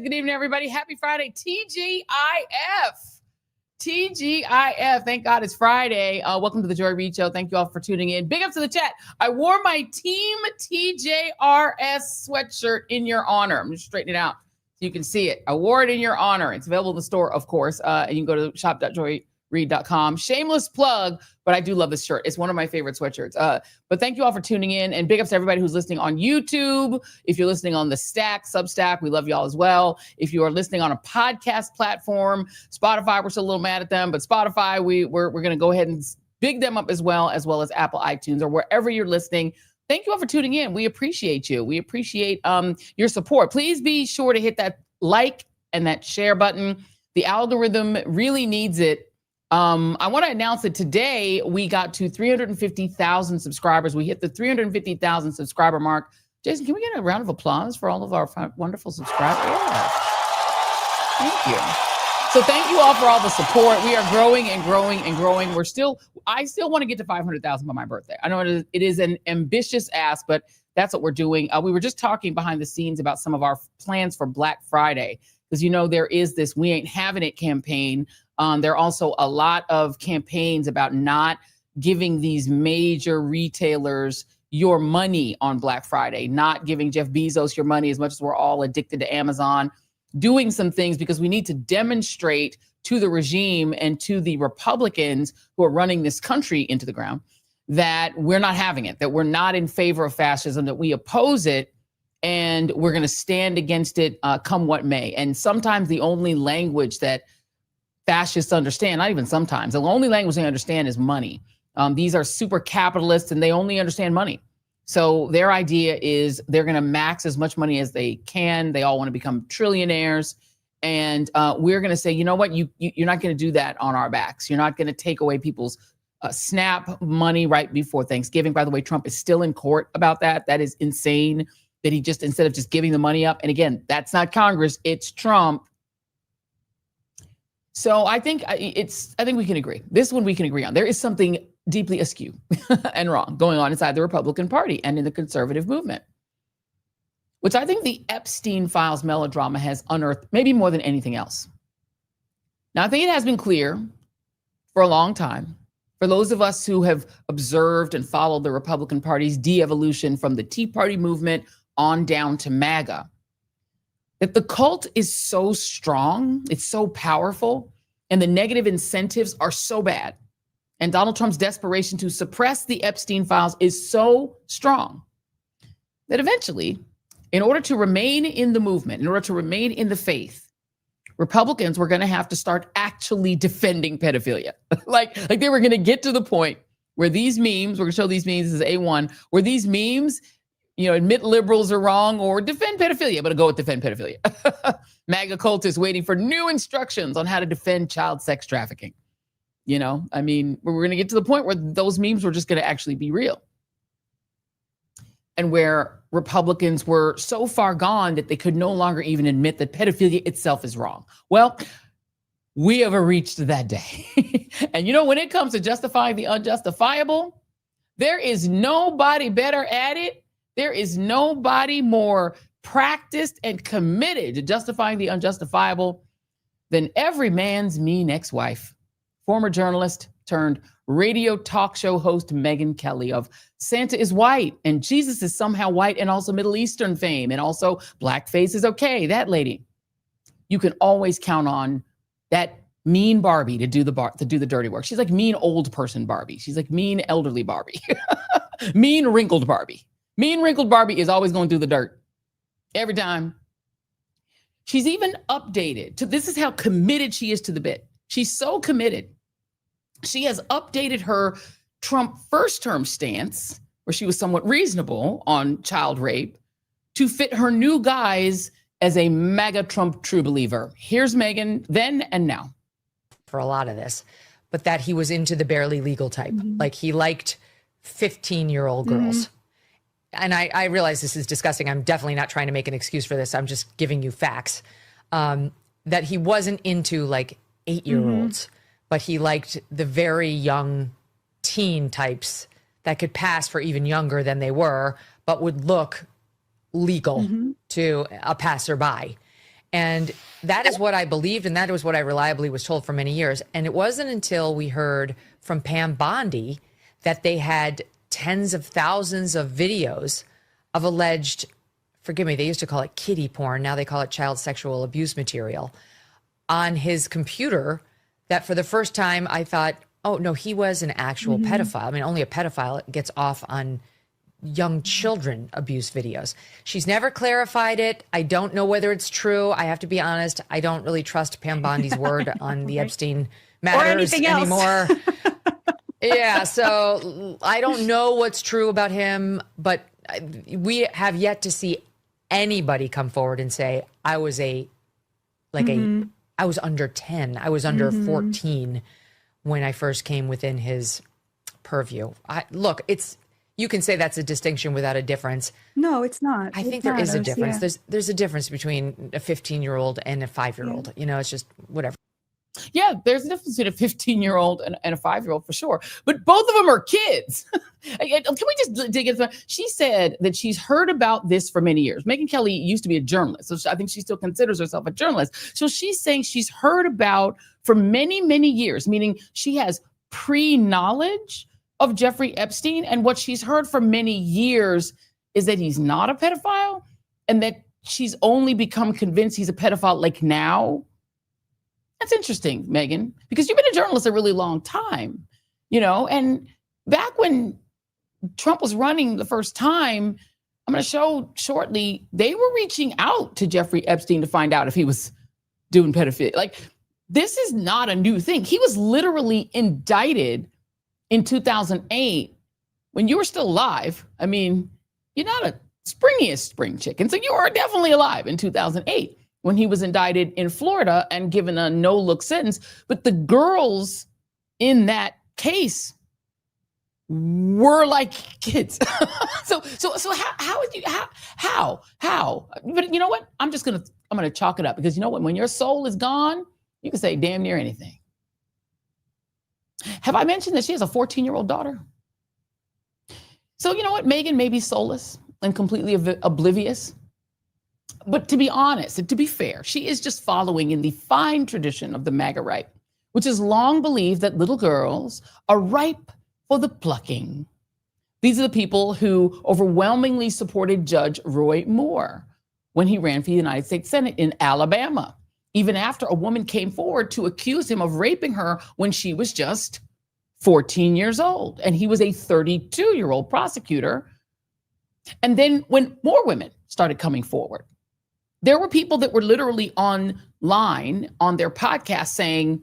Good evening, everybody. Happy Friday. TGIF. TGIF. Thank God it's Friday. Welcome to the Joy Reid Show. Thank you all for tuning in. Big up to the chat. I wore my Team TJRS sweatshirt in your honor. I'm just straightening it out so you can see it. I wore it in your honor. It's available in the store, of course. And you can go to shop.joyreid.com. Shameless plug, but I do love this shirt. It's one of my favorite sweatshirts. But thank you all for tuning in, and big ups to everybody who's listening on YouTube. If you're listening on the Substack, we love y'all as well. If you are listening on a podcast platform, Spotify, we're still a little mad at them, but Spotify, we're going to go ahead and big them up as well as Apple iTunes or wherever you're listening. Thank you all for tuning in. We appreciate you. We appreciate your support. Please be sure to hit that like and that share button. The algorithm really needs it. I want to announce that today we got to 350,000 subscribers. We hit the 350,000 subscriber mark. Jason, can we get a round of applause for all of our wonderful subscribers? Yeah. Thank you. So thank you all for all the support. We are growing and growing and growing. I still want to get to 500,000 by my birthday. I know it is an ambitious ask, but that's what we're doing. We were just talking behind the scenes about some of our plans for Black Friday, because there is this "We Ain't Having It" campaign. There are also a lot of campaigns about not giving these major retailers your money on Black Friday, not giving Jeff Bezos your money as much as we're all addicted to Amazon, doing some things because we need to demonstrate to the regime and to the Republicans who are running this country into the ground that we're not having it, that we're not in favor of fascism, that we oppose it, and we're going to stand against it come what may. And sometimes the only language that fascists understand, not even sometimes, the only language they understand is money. These are super capitalists and they only understand money. So their idea is they're going to max as much money as they can. They all want to become trillionaires. And we're going to say, you know what, you're not going to do that on our backs. You're not going to take away people's SNAP money right before Thanksgiving. By the way, Trump is still in court about that. That is insane that he just, instead of just giving the money up. And again, that's not Congress, it's Trump. So I think we can agree. This one we can agree on. There is something deeply askew and wrong going on inside the Republican Party and in the conservative movement, which I think the Epstein files melodrama has unearthed maybe more than anything else. Now, I think it has been clear for a long time, for those of us who have observed and followed the Republican Party's de-evolution from the Tea Party movement on down to MAGA, that the cult is so strong, it's so powerful, and the negative incentives are so bad. And Donald Trump's desperation to suppress the Epstein files is so strong that eventually, in order to remain in the movement, in order to remain in the faith, Republicans were going to have to start actually defending pedophilia. like they were going to get to the point where these memes, we're going to show these memes as A1, where these memes, admit liberals are wrong or defend pedophilia, but I'll go with defend pedophilia. MAGA cultists waiting for new instructions on how to defend child sex trafficking. We're going to get to the point where those memes were just going to actually be real. And where Republicans were so far gone that they could no longer even admit that pedophilia itself is wrong. Well, we have reached that day. And when it comes to justifying the unjustifiable, there is nobody better at it. There is nobody more practiced and committed to justifying the unjustifiable than every man's mean ex-wife, former journalist turned radio talk show host Megyn Kelly of Santa is White and Jesus is somehow white, and also Middle Eastern fame, and also blackface is okay. That lady. You can always count on that mean Barbie to do the dirty work. She's like mean old person Barbie. She's like mean elderly Barbie. Mean wrinkled Barbie. Mean wrinkled Barbie is always going to do the dirt. Every time. She's even updated this is how committed she is to the bit. She's so committed. She has updated her Trump first term stance, where she was somewhat reasonable on child rape, to fit her new guise as a MAGA Trump true believer. Here's Megyn then and now. For a lot of this, but that he was into the barely legal type. Mm-hmm. Like he liked 15-year-old girls. Mm-hmm. And I realize this is disgusting. I'm definitely not trying to make an excuse for this. I'm just giving you facts. That he wasn't into like 8-year-olds, mm-hmm. but he liked the very young teen types that could pass for even younger than they were, but would look legal mm-hmm. to a passerby. And that is what I believed, and that was what I reliably was told for many years. And it wasn't until we heard from Pam Bondi that they had tens of thousands of videos of alleged, forgive me, they used to call it kiddie porn, now they call it child sexual abuse material, on his computer, that for the first time I thought, oh, no, he was an actual pedophile. I mean, only a pedophile gets off on young children abuse videos. She's never clarified it. I don't know whether it's true. I have to be honest. I don't really trust Pam Bondi's word on the Epstein matters anymore. Yeah, so I don't know what's true about him, but we have yet to see anybody come forward and say, I was I was under 10. I was under 14 when I first came within his purview. Look, you can say that's a distinction without a difference. No, it's not. I think there is a difference. Yeah. There's a difference between a 15-year-old and a 5-year-old. You know, it's just whatever. Yeah, there's a difference between a 15-year-old and a 5-year-old for sure. But both of them are kids. Can we just dig into that? She said that she's heard about this for many years. Megyn Kelly used to be a journalist, so I think she still considers herself a journalist. So she's saying she's heard about for many, many years, meaning she has pre-knowledge of Jeffrey Epstein. And what she's heard for many years is that he's not a pedophile and that she's only become convinced he's a pedophile like now. That's interesting, Megyn, because you've been a journalist a really long time, you know, and back when Trump was running the first time, I'm going to show shortly, they were reaching out to Jeffrey Epstein to find out if he was doing pedophilia. Like, this is not a new thing. He was literally indicted in 2008 when you were still alive. I mean, you're not a springiest spring chicken, so you were definitely alive in 2008. When he was indicted in Florida and given a no-look sentence. But the girls in that case were like kids. So how? But you know what? I'm gonna chalk it up, because you know what? When your soul is gone, you can say damn near anything. Have I mentioned that she has a 14-year-old daughter? So you know what? Megyn may be soulless and completely oblivious. But to be honest and to be fair, she is just following in the fine tradition of the MAGA right, which has long believed that little girls are ripe for the plucking. These are the people who overwhelmingly supported Judge Roy Moore when he ran for the United States Senate in Alabama, even after a woman came forward to accuse him of raping her when she was just 14 years old. And he was a 32-year-old prosecutor. And then when more women started coming forward, there were people that were literally online on their podcast saying,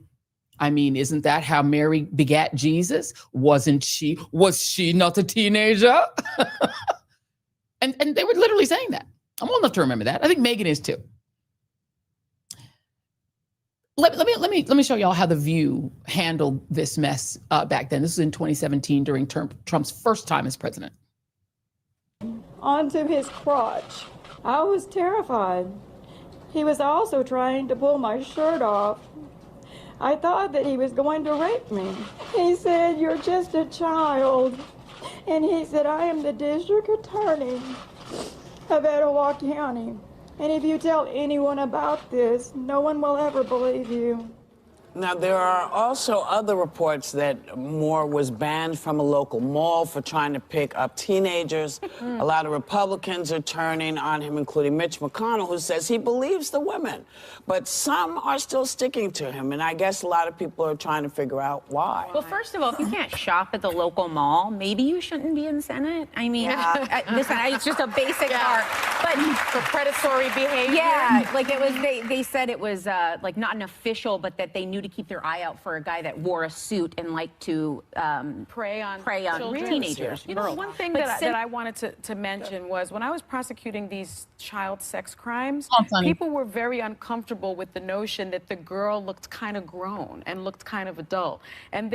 I mean, isn't that how Mary begat Jesus? Was she not a teenager? and they were literally saying that. I'm old enough to remember that. I think Megyn is too. Let me show y'all how The View handled this mess back then. This was in 2017 during Trump's first time as president. Onto his crotch. I was terrified. He was also trying to pull my shirt off. I thought that he was going to rape me. He said, "You're just a child." And he said, "I am the district attorney of Etowah County. And if you tell anyone about this, no one will ever believe you." Now, there are also other reports that Moore was banned from a local mall for trying to pick up teenagers. A lot of Republicans are turning on him, including Mitch McConnell, who says he believes the women. But some are still sticking to him, and I guess a lot of people are trying to figure out why. Well, first of all, if you can't shop at the local mall, maybe you shouldn't be in Senate. I mean, listen, it's just a basic part. But for predatory behavior. Yeah, like it was. They said it was like not an official, but that they knew to keep their eye out for a guy that wore a suit and liked to prey on teenagers. You know, one thing that I wanted to mention was when I was prosecuting these child sex crimes, people were very uncomfortable with the notion that the girl looked kind of grown and looked kind of adult. And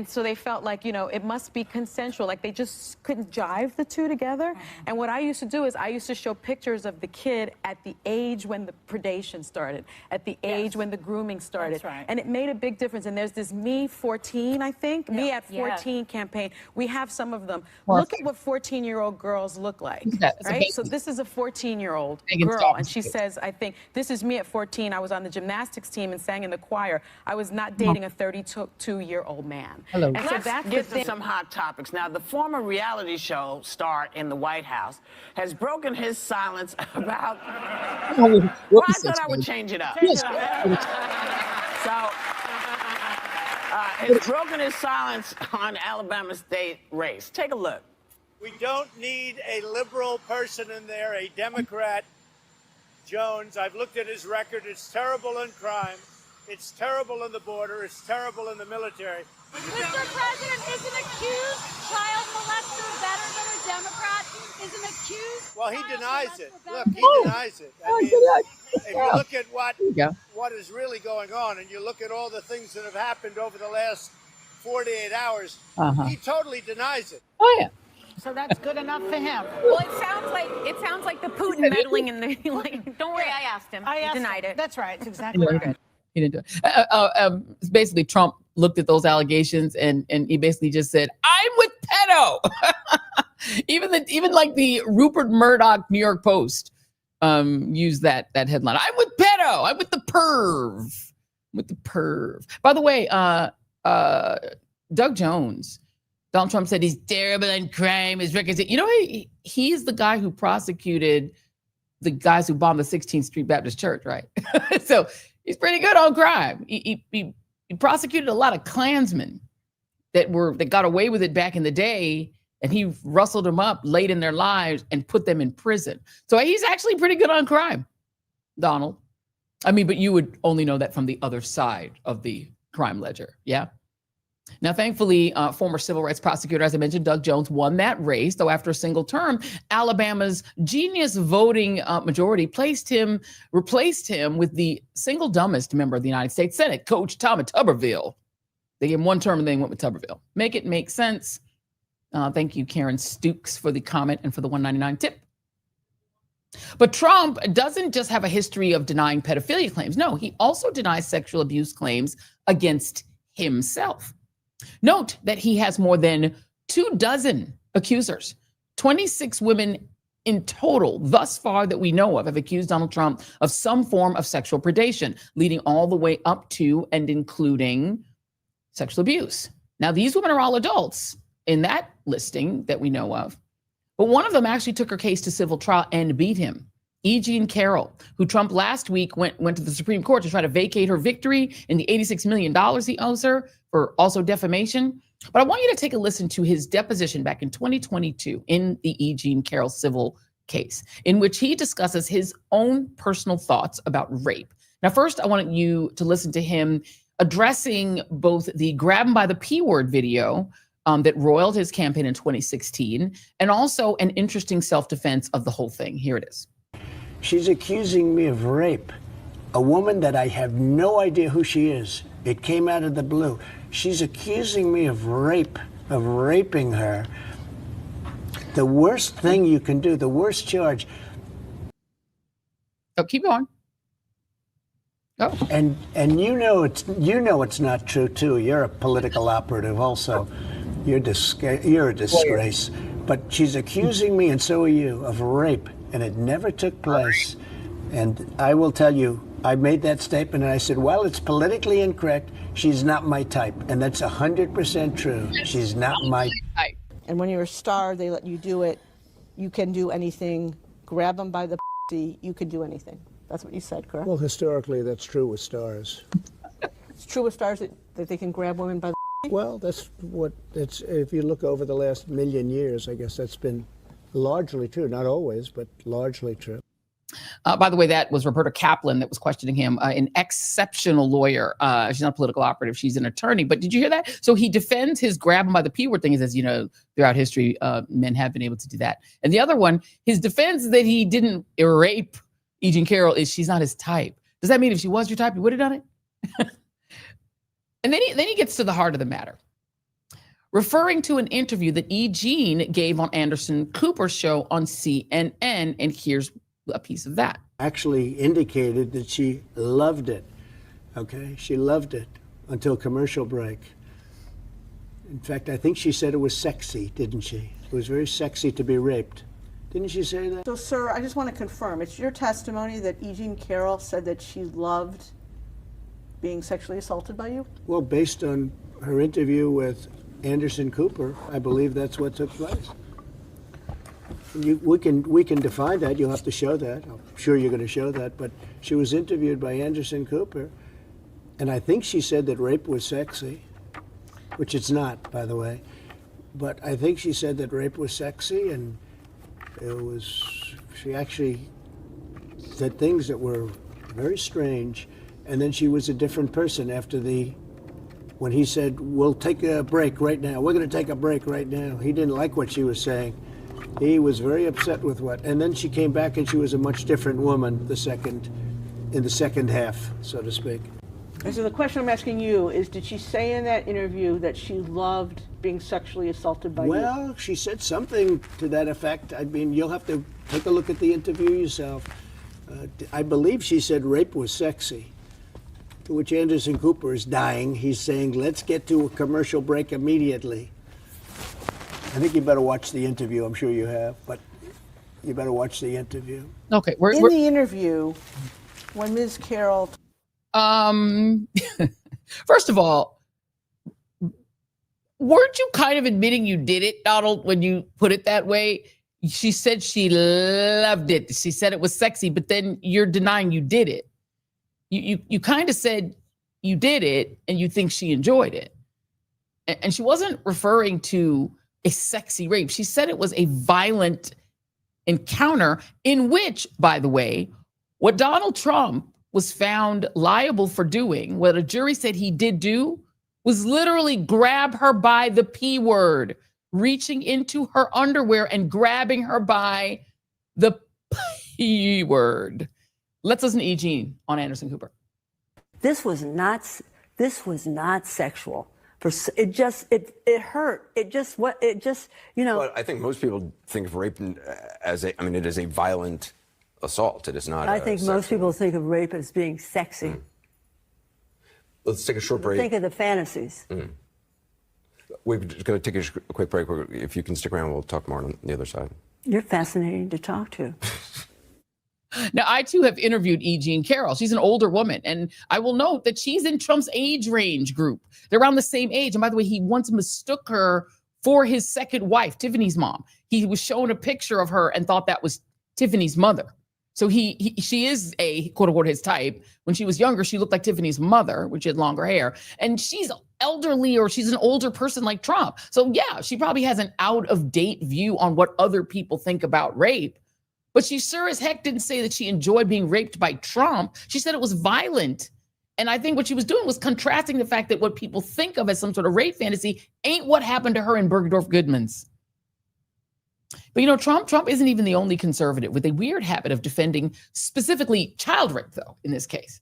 so they felt like, you know, it must be consensual. Like they just couldn't jive the two together. And what I used to do is I used to show pictures of the kid at the age when the predation started, at the age when the grooming started. And it made a big difference. And there's this Me 14, I think, Me at 14 campaign. We have some of them. Look at what 14-year-old girls look like, right? So this is a 14-year-old girl, and she says, I think, this is me at 14. I was on the gymnastics team and sang in the choir. I was not dating a 32-year-old man. Hello. And so that's Let's get to some hot topics. Now, the former reality show star in the White House has broken his silence about... Well, I thought I would change it up. So, has broken his silence on Alabama state race. Take a look. We don't need a liberal person in there, a Democrat. Jones, I've looked at his record. It's terrible in crime. It's terrible in the border. It's terrible in the military. Mr. President, is an accused child molester better than a Democrat? Is an accused Well, he denies it. Look, he denies it. I mean, if you look at what is really going on, and you look at all the things that have happened over the last 48 hours, he totally denies it. Oh, yeah. So that's good enough for him. Well, it sounds like the Putin meddling in the like. Don't worry, I asked him. He denied it. That's right. It's exactly right. He didn't do it. Basically, Trump looked at those allegations and he basically just said, "I'm with pedo." even like the Rupert Murdoch New York Post used that headline. I'm with pedo. I'm with the perv. I'm with the perv. By the way, Doug Jones. Donald Trump said he's terrible in crime. His records. You know, he's the guy who prosecuted the guys who bombed the 16th Street Baptist Church, right? So he's pretty good on crime. He prosecuted a lot of Klansmen that got away with it back in the day, and he rustled them up late in their lives and put them in prison. So he's actually pretty good on crime, Donald. I mean, but you would only know that from the other side of the crime ledger, yeah? Now, thankfully, former civil rights prosecutor, as I mentioned, Doug Jones, won that race, though after a single term, Alabama's genius voting majority replaced him with the single dumbest member of the United States Senate, Coach Tommy Tuberville. They gave him one term and then went with Tuberville. Make it make sense. Thank you, Karen Stooks, for the comment and for the $1.99 tip. But Trump doesn't just have a history of denying pedophilia claims. No, he also denies sexual abuse claims against himself. Note that he has more than 24 accusers. 26 women in total thus far that we know of have accused Donald Trump of some form of sexual predation, leading all the way up to and including sexual abuse. Now, these women are all adults in that listing that we know of, but one of them actually took her case to civil trial and beat him. E. Jean Carroll, who Trump last week went to the Supreme Court to try to vacate her victory in the $86 million he owes her for also defamation. But I want you to take a listen to his deposition back in 2022 in the E. Jean Carroll civil case, in which he discusses his own personal thoughts about rape. Now, first, I want you to listen to him addressing both the grab him by the P word video that roiled his campaign in 2016, and also an interesting self-defense of the whole thing. Here it is. She's accusing me of rape. A woman that I have no idea who she is. It came out of the blue. She's accusing me of rape, of raping her. The worst thing you can do, the worst charge. Oh, keep going. Oh. And you know it's not true too. You're a political operative also. You're a disgrace. But she's accusing me, and so are you, of rape. And it never took place. And I will tell you, I made that statement and I said, well, it's politically incorrect. She's not my type. And that's 100% true. She's not my type. And when you're a star, they let you do it. You can do anything. Grab them by the you can do anything. That's what you said, correct? Well, historically, that's true with stars. It's true with stars that they can grab women by the Well, that's what it's, if you look over the last million years, I guess that's been largely true, not always, but largely true. By the way, that was Roberta Kaplan that was questioning him, an exceptional lawyer. She's not a political operative. She's an attorney. But did you hear that? So he defends his grab him by the P word thing. He says, throughout history, men have been able to do that. And the other one, his defense that he didn't rape E. Jean Carroll is she's not his type. Does that mean if she was your type, you would have done it? And then he gets to the heart of the matter. Referring to an interview that E. Jean gave on Anderson Cooper's show on CNN, and here's a piece of that. Actually indicated that she loved it. Okay, she loved it until commercial break. In fact, I think she said it was sexy, didn't she? It was very sexy to be raped. Didn't she say that? So, sir, I just want to confirm, it's your testimony that E. Jean Carroll said that she loved being sexually assaulted by you? Well, based on her interview with Anderson Cooper, I believe that's what took place. We can define that. You'll have to show that. I'm sure you're going to show that. But she was interviewed by Anderson Cooper, and I think she said that rape was sexy, which it's not, by the way. But I think she said that rape was sexy, and she actually said things that were very strange. And then she was a different person after when he said, we'll take a break right now. We're going to take a break right now. He didn't like what she was saying. He was very upset with and then she came back and she was a much different woman in the second half, so to speak. And so the question I'm asking you is, did she say in that interview that she loved being sexually assaulted by you? Well, she said something to that effect. I mean, you'll have to take a look at the interview yourself. I believe she said rape was sexy, to which Anderson Cooper is dying. He's saying, let's get to a commercial break immediately. I think you better watch the interview. I'm sure you have, but you better watch the interview. Okay. In the interview, when Ms. Carroll... First of all, weren't you kind of admitting you did it, Donald, when you put it that way? She said she loved it. She said it was sexy, but then you're denying you did it. You kind of said you did it and you think she enjoyed it. And she wasn't referring to a sexy rape. She said it was a violent encounter in which, by the way, what Donald Trump was found liable for doing, what a jury said he did do, was literally grab her by the P word, reaching into her underwear and grabbing her by the P word. Let's listen to E. Jean on Anderson Cooper. This was not sexual. It hurt. Well, I think most people think of rape as it is a violent assault. It is not. I think most people think of rape as being sexy. Let's take a short break. Think of the fantasies. We're going to take a quick break. If you can stick around, we'll talk more on the other side. You're fascinating to talk to. Now, I too have interviewed E. Jean Carroll. She's an older woman, and I will note that she's in Trump's age range group. They're around the same age. And by the way, he once mistook her for his second wife, Tiffany's mom. He was shown a picture of her and thought that was Tiffany's mother. So she is a quote unquote his type. When she was younger, she looked like Tiffany's mother, when she had longer hair. And she's elderly, or she's an older person like Trump. So yeah, she probably has an out of date view on what other people think about rape. But she sure as heck didn't say that she enjoyed being raped by Trump. She said it was violent. And I think what she was doing was contrasting the fact that what people think of as some sort of rape fantasy ain't what happened to her in Bergdorf Goodman's. But Trump isn't even the only conservative with a weird habit of defending specifically child rape, though, in this case.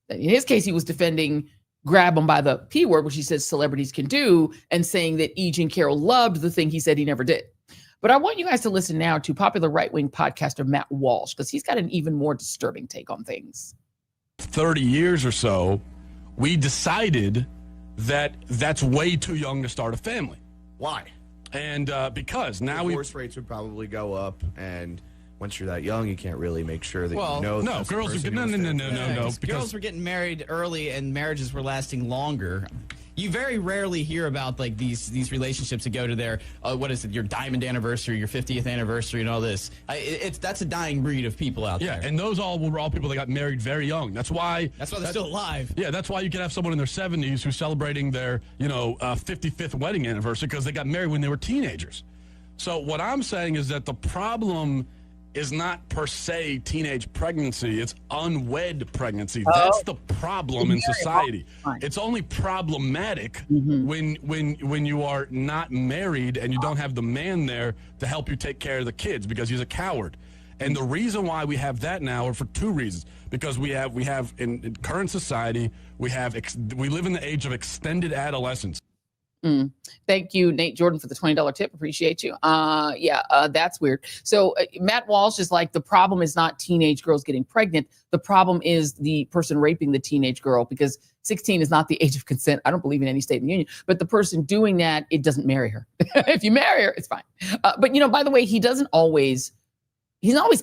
In his case, he was defending grab them by the P word, which he says celebrities can do, and saying that E. Jean Carroll loved the thing he said he never did. But I want you guys to listen now to popular right-wing podcaster Matt Walsh, because he's got an even more disturbing take on things. 30 years or so, we decided that that's way too young to start a family. Why? And because now divorce rates would probably go up, and once you're that young, you can't really make sure that you know. No, girls are no. Because girls were getting married early, and marriages were lasting longer. You very rarely hear about like these relationships that go to their your diamond anniversary, your 50th anniversary, and all this. That's a dying breed of people out there. Yeah, and those were all people that got married very young. That's why they're still alive. Yeah, that's why you can have someone in their 70s who's celebrating their 55th wedding anniversary because they got married when they were teenagers. So what I'm saying is that the problem is not per se teenage pregnancy, it's unwed pregnancy. That's the problem in society. It's only problematic when you are not married and you don't have the man there to help you take care of the kids because he's a coward. And the reason why we have that now are for two reasons. Because we have in current society, we live in the age of extended adolescence. Thank you, Nate Jordan, for the $20 tip. Appreciate you. That's weird. So Matt Walsh is like, the problem is not teenage girls getting pregnant. The problem is the person raping the teenage girl, because 16 is not the age of consent. I don't believe in any state in the union. But the person doing that, it doesn't marry her. If you marry her, it's fine. But by the way, he's not always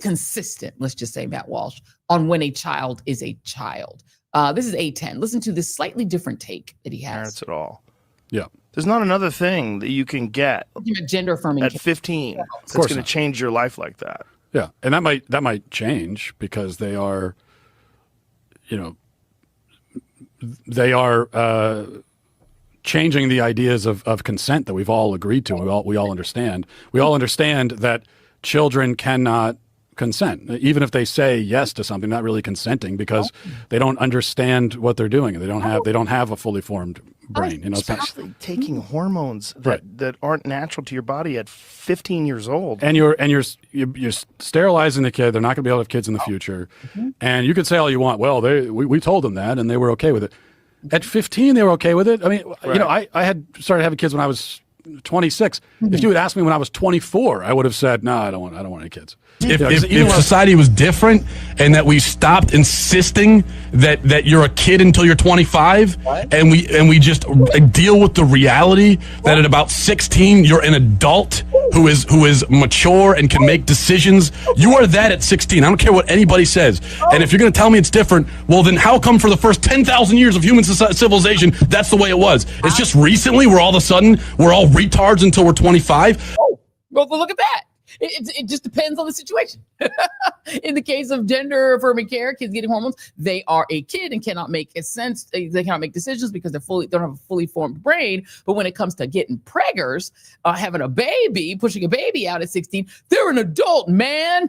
consistent, let's just say, Matt Walsh, on when a child is a child. This is A10. Listen to this slightly different take that he has. Parents at all. Yeah. There's not another thing that you can get gender affirming at 15 that's going to change your life like that. Yeah, and that might change because they are, they are changing the ideas of consent that we've all agreed to. We all understand. We all understand that children cannot consent, even if they say yes to something, not really consenting, because they don't understand what they're doing. They don't have a fully formed brain. Especially taking hormones that aren't natural to your body at 15 years old. And you're sterilizing the kid. They're not going to be able to have kids in the future. And you could say all you want. Well, we told them that, and they were okay with it. At 15, they were okay with it. I mean, I had started having kids when I was 26. If you had asked me when I was 24, I would have said, no, I don't want any kids. If society was different and that we stopped insisting that you're a kid until you're 25, and we just deal with the reality that at about 16 you're an adult who is mature and can make decisions. You are that at 16. I don't care what anybody says. And if you're going to tell me it's different, well then how come for the first 10,000 years of human civilization that's the way it was? It's just recently where all of a sudden we're all retards until we're 25. Oh, well, look at that. It just depends on the situation. In the case of gender affirming care, kids getting hormones, they are a kid and cannot make sense. They cannot make decisions because they don't have a fully formed brain. But when it comes to getting preggers, having a baby, pushing a baby out at 16, they're an adult, man.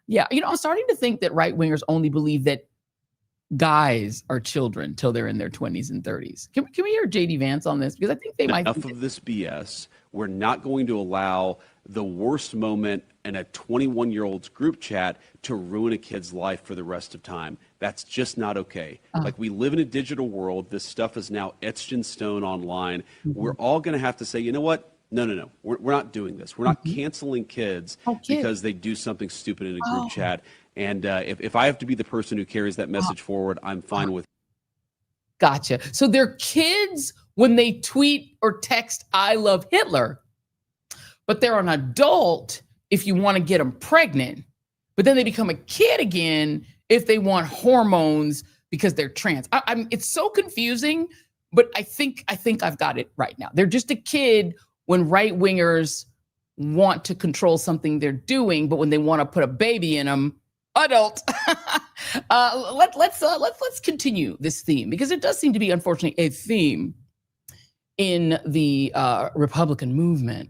Yeah, I'm starting to think that right wingers only believe that guys are children till they're in their 20s and 30s. Can we hear JD Vance on this? Because I think they might. Enough of this BS. We're not going to allow the worst moment in a 21-year-old's group chat to ruin a kid's life for the rest of time. That's just not okay. Like, we live in a digital world. This stuff is now etched in stone online. We're all going to have to say, you know what? No. We're not doing this. We're not canceling kids because they do something stupid in a group chat. And if I have to be the person who carries that message forward, I'm fine with it. Gotcha. So they're kids when they tweet or text, I love Hitler. But they're an adult if you want to get them pregnant. But then they become a kid again if they want hormones because they're trans. It's so confusing, but I think I've got it right now. They're just a kid when right wingers want to control something they're doing, but when they want to put a baby in them, adult. Let's continue this theme, because it does seem to be, unfortunately, a theme in the Republican movement.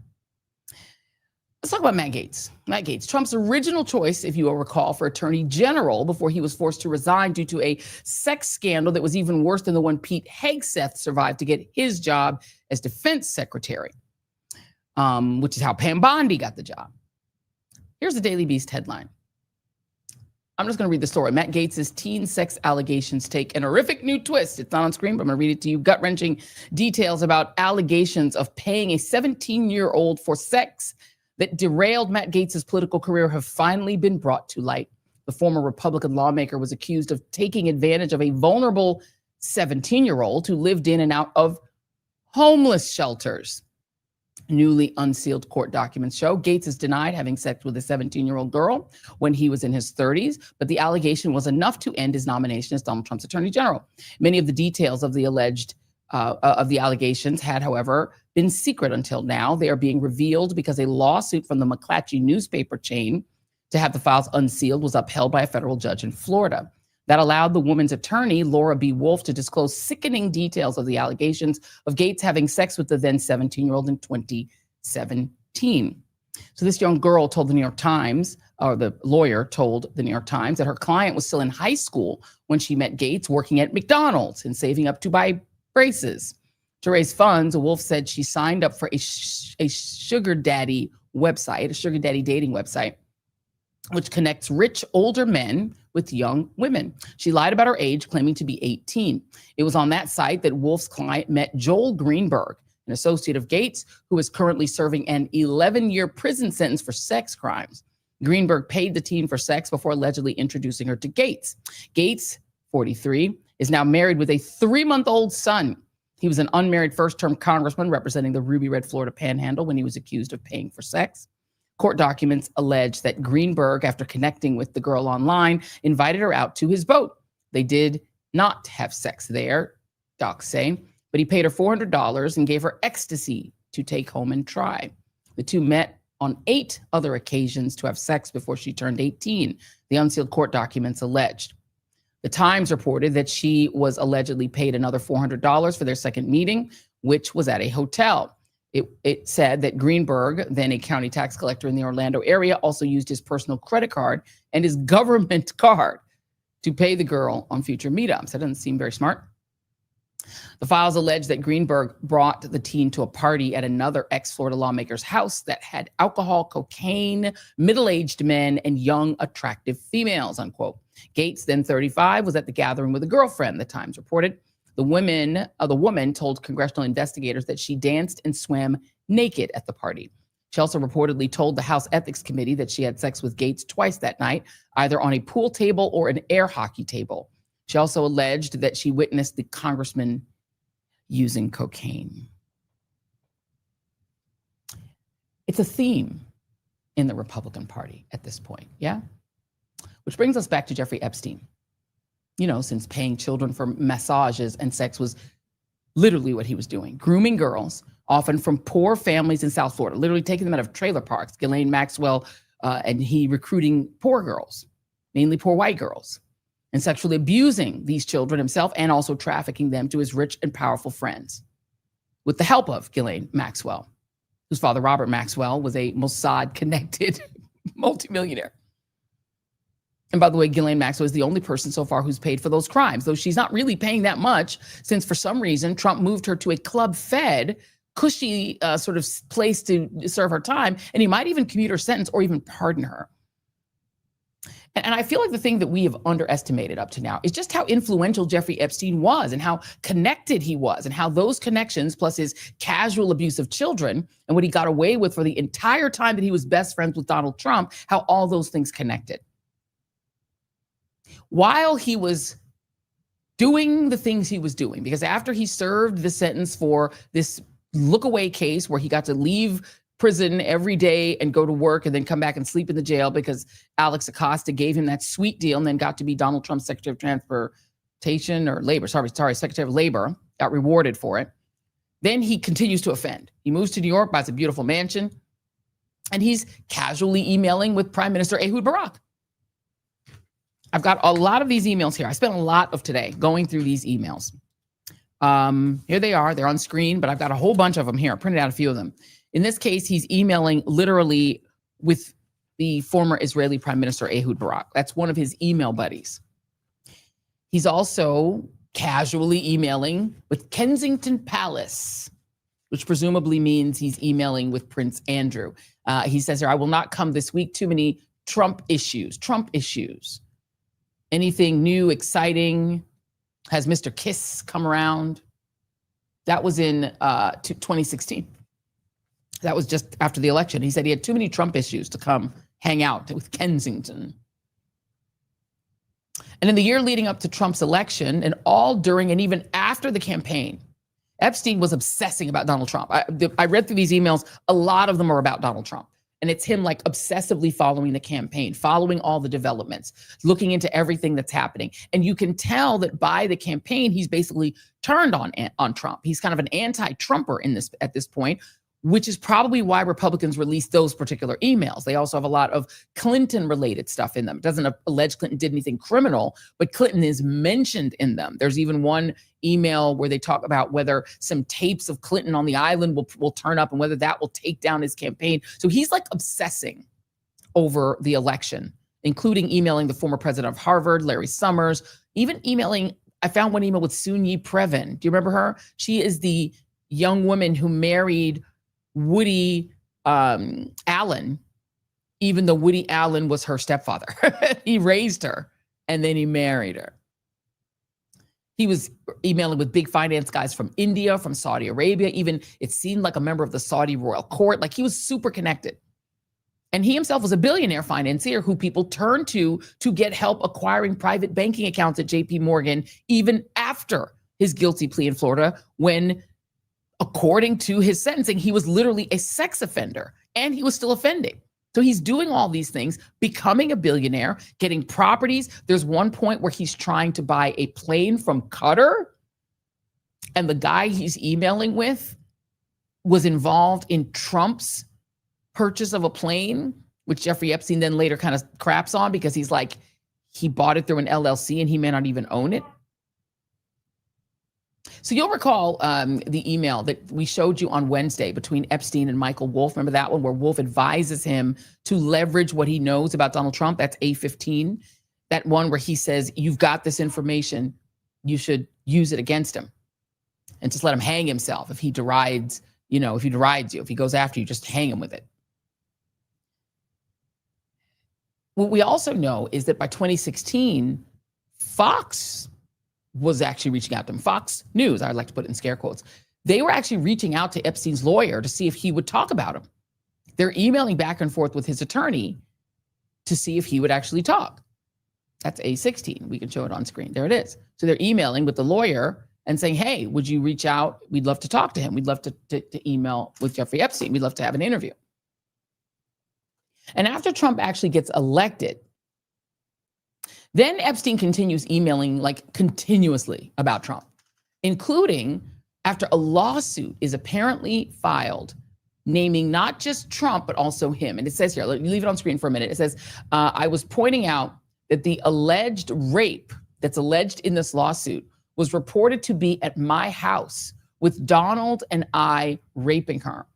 Let's talk about Matt Gaetz. Matt Gaetz, Trump's original choice, if you will recall, for attorney general before he was forced to resign due to a sex scandal that was even worse than the one Pete Hegseth survived to get his job as defense secretary, which is how Pam Bondi got the job. Here's the Daily Beast headline. I'm just going to read the story. Matt Gaetz's teen sex allegations take an horrific new twist. It's not on screen, but I'm going to read it to you. Gut-wrenching details about allegations of paying a 17-year-old for sex that derailed Matt Gaetz's political career have finally been brought to light. The former Republican lawmaker was accused of taking advantage of a vulnerable 17-year-old who lived in and out of homeless shelters. Newly unsealed court documents show Gaetz has denied having sex with a 17-year-old girl when he was in his 30s, but the allegation was enough to end his nomination as Donald Trump's attorney general. Many of the details of the alleged allegations had, however, been secret until now. They are being revealed because a lawsuit from the McClatchy newspaper chain to have the files unsealed was upheld by a federal judge in Florida. That allowed the woman's attorney, Laura B. Wolf, to disclose sickening details of the allegations of Gaetz having sex with the then 17-year-old in 2017. So this young girl told the New York Times, or the lawyer told the New York Times, that her client was still in high school when she met Gaetz working at McDonald's and saving up to buy braces. To raise funds, Wolf said she signed up for a sugar daddy website, a sugar daddy dating website, which connects rich older men with young women. She lied about her age, claiming to be 18. It was on that site that Wolf's client met Joel Greenberg, an associate of Gates, who is currently serving an 11-year prison sentence for sex crimes. Greenberg paid the teen for sex before allegedly introducing her to Gates. Gates, 43, is now married with a 3-month-old son. He was an unmarried first-term congressman representing the Ruby Red Florida Panhandle when he was accused of paying for sex. Court documents allege that Greenberg, after connecting with the girl online, invited her out to his boat. They did not have sex there, docs say, but he paid her $400 and gave her ecstasy to take home and try. The two met on 8 other occasions to have sex before she turned 18, the unsealed court documents alleged. The Times reported that she was allegedly paid another $400 for their second meeting, which was at a hotel. It said that Greenberg, then a county tax collector in the Orlando area, also used his personal credit card and his government card to pay the girl on future meetups. That doesn't seem very smart. The files allege that Greenberg brought the teen to a party at another ex-Florida lawmaker's house that had alcohol, cocaine, middle-aged men, and young, attractive females, unquote. Gates, then 35, was at the gathering with a girlfriend, the Times reported. The woman told congressional investigators that she danced and swam naked at the party. She also reportedly told the House Ethics Committee that she had sex with Gates twice that night, either on a pool table or an air hockey table. She also alleged that she witnessed the congressman using cocaine. It's a theme in the Republican Party at this point, yeah? Which brings us back to Jeffrey Epstein. You know, since paying children for massages and sex was literally what he was doing. Grooming girls, often from poor families in South Florida, literally taking them out of trailer parks. Ghislaine Maxwell, and he recruiting poor girls, mainly poor white girls, and sexually abusing these children himself and also trafficking them to his rich and powerful friends with the help of Ghislaine Maxwell, whose father, Robert Maxwell, was a Mossad-connected multimillionaire. And by the way, Ghislaine Maxwell is the only person so far who's paid for those crimes, though she's not really paying that much since for some reason Trump moved her to a club-fed, cushy sort of place to serve her time, and he might even commute her sentence or even pardon her. And I feel like the thing that we have underestimated up to now is just how influential Jeffrey Epstein was and how connected he was and how those connections plus his casual abuse of children and what he got away with for the entire time that he was best friends with Donald Trump, how all those things connected. While he was doing the things he was doing, because after he served the sentence for this look-away case where he got to leave prison every day and go to work and then come back and sleep in the jail because Alex Acosta gave him that sweet deal and then got to be Donald Trump's Secretary of Transportation or Labor, Secretary of Labor, got rewarded for it. Then he continues to offend. He moves to New York, buys a beautiful mansion, and he's casually emailing with Prime Minister Ehud Barak. I've got a lot of these emails here. I spent a lot of today going through these emails. Here they are. They're on screen, but I've got a whole bunch of them here. I printed out a few of them. In this case, he's emailing literally with the former Israeli Prime Minister Ehud Barak. That's one of his email buddies. He's also casually emailing with Kensington Palace, which presumably means he's emailing with Prince Andrew. He says here, I will not come this week. Too many Trump issues. Anything new, exciting? Has Mr. Kiss come around? That was in 2016. That was just after the election. He said he had too many Trump issues to come hang out with Kensington. And in the year leading up to Trump's election and all during and even after the campaign, Epstein was obsessing about Donald Trump. I read through these emails. A lot of them are about Donald Trump. And it's him like obsessively following the campaign, following all the developments, looking into everything that's happening. And you can tell that by the campaign, he's basically turned on Trump. He's kind of an anti-Trumper at this point, which is probably why Republicans released those particular emails. They also have a lot of Clinton-related stuff in them. It doesn't allege Clinton did anything criminal, but Clinton is mentioned in them. There's even one email where they talk about whether some tapes of Clinton on the island will turn up and whether that will take down his campaign. So he's like obsessing over the election, including emailing the former president of Harvard, Larry Summers, even emailing, I found one email with Soon-Yi Previn. Do you remember her? She is the young woman who married Woody Allen, even though Woody Allen was her stepfather. He raised her and then he married her. He was emailing with big finance guys from India, from Saudi Arabia. Even it seemed like a member of the Saudi royal court. Like he was super connected. And he himself was a billionaire financier who people turned to get help acquiring private banking accounts at JP Morgan, even after his guilty plea in Florida, when, according to his sentencing, he was literally a sex offender and he was still offending. So he's doing all these things, becoming a billionaire, getting properties. There's one point where he's trying to buy a plane from Qatar, and the guy he's emailing with was involved in Trump's purchase of a plane, which Jeffrey Epstein then later kind of craps on because he's like, he bought it through an LLC and he may not even own it. So you'll recall the email that we showed you on Wednesday between Epstein and Michael Wolff. Remember that one where Wolff advises him to leverage what he knows about Donald Trump? That's A15. That one where he says, you've got this information, you should use it against him and just let him hang himself. If he derides, if he derides you, if he goes after you, just hang him with it. What we also know is that by 2016, Fox was actually reaching out to him. Fox News, I'd like to put it in scare quotes. They were actually reaching out to Epstein's lawyer to see if he would talk about him. They're emailing back and forth with his attorney to see if he would actually talk. That's A16. We can show it on screen. There it is. So they're emailing with the lawyer and saying, hey, would you reach out? We'd love to talk to him. We'd love to email with Jeffrey Epstein. We'd love to have an interview. And after Trump actually gets elected, then Epstein continues emailing like continuously about Trump, including after a lawsuit is apparently filed naming not just Trump, but also him. And it says here, let me leave it on screen for a minute. It says, I was pointing out that the alleged rape that's alleged in this lawsuit was reported to be at my house with Donald and I raping her.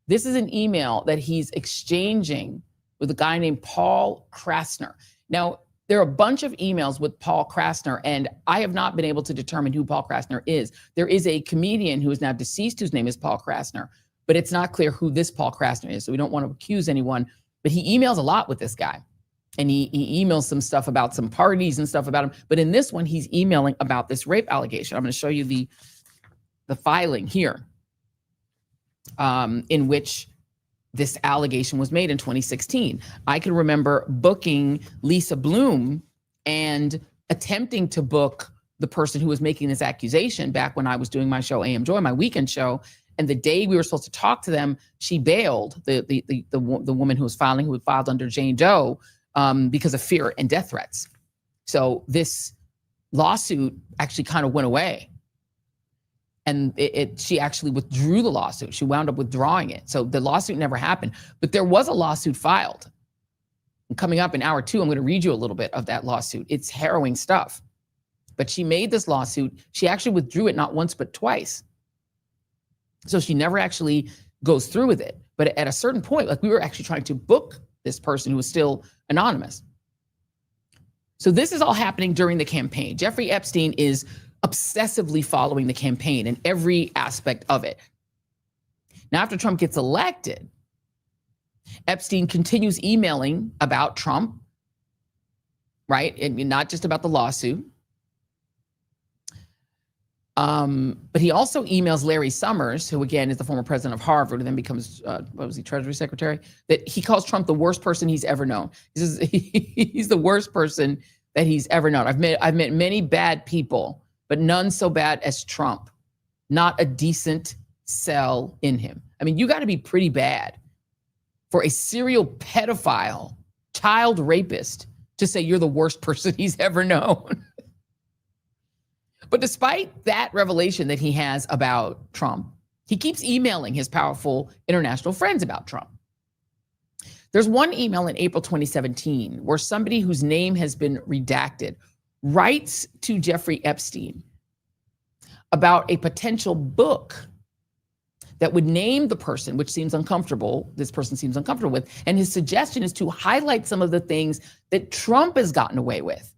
This is an email that he's exchanging with a guy named Paul Krasner. Now, there are a bunch of emails with Paul Krasner, and I have not been able to determine who Paul Krasner is. There is a comedian who is now deceased whose name is Paul Krasner, but it's not clear who this Paul Krasner is, so we don't want to accuse anyone. But he emails a lot with this guy, and he emails some stuff about some parties and stuff about him. But in this one, he's emailing about this rape allegation. I'm going to show you the filing here in which this allegation was made in 2016. I can remember booking Lisa Bloom and attempting to book the person who was making this accusation back when I was doing my show, AM Joy, my weekend show. And the day we were supposed to talk to them, she bailed, the woman who was filing, who had filed under Jane Doe because of fear and death threats. So this lawsuit actually kind of went away. And she actually withdrew the lawsuit. She wound up withdrawing it. So the lawsuit never happened. But there was a lawsuit filed. And coming up in hour 2, I'm going to read you a little bit of that lawsuit. It's harrowing stuff. But she made this lawsuit. She actually withdrew it not once, but twice. So she never actually goes through with it. But at a certain point, like we were actually trying to book this person who was still anonymous. So this is all happening during the campaign. Jeffrey Epstein is obsessively following the campaign and every aspect of it. Now, after Trump gets elected, Epstein continues emailing about Trump, right? And not just about the lawsuit. But he also emails Larry Summers, who again is the former president of Harvard and then becomes, Treasury Secretary, that he calls Trump the worst person he's ever known. He says he's the worst person that he's ever known. I've met many bad people, but none so bad as Trump. Not a decent cell in him. I mean, you got to be pretty bad for a serial pedophile, child rapist to say you're the worst person he's ever known. But despite that revelation that he has about Trump, he keeps emailing his powerful international friends about Trump. There's one email in April 2017 where somebody whose name has been redacted writes to Jeffrey Epstein about a potential book that would name the person, which seems uncomfortable, this person seems uncomfortable with. And his suggestion is to highlight some of the things that Trump has gotten away with.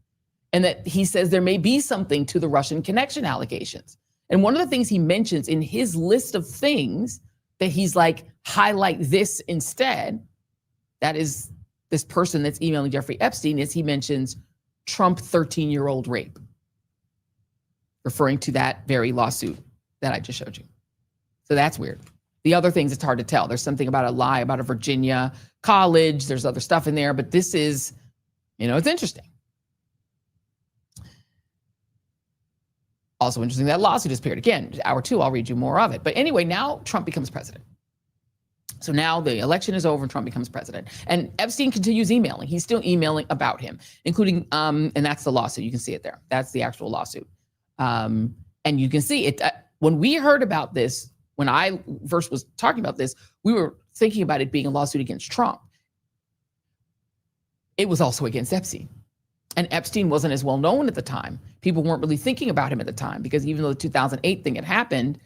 And that he says there may be something to the Russian connection allegations. And one of the things he mentions in his list of things that he's like, highlight this instead, that is this person that's emailing Jeffrey Epstein, is he mentions Trump 13-year-old rape. referring to that very lawsuit that I just showed you. So that's weird. The other things, it's hard to tell. There's something about a lie about a Virginia college. There's other stuff in there, but this is, it's interesting. Also interesting, that lawsuit has appeared. Again, hour 2, I'll read you more of it. But anyway, now Trump becomes president. So now the election is over and Trump becomes president. And Epstein continues emailing. He's still emailing about him, including, and that's the lawsuit. You can see it there. That's the actual lawsuit. And you can see it. When we heard about this, when I first was talking about this, we were thinking about it being a lawsuit against Trump. It was also against Epstein. And Epstein wasn't as well known at the time. People weren't really thinking about him at the time because even though the 2008 thing had happened,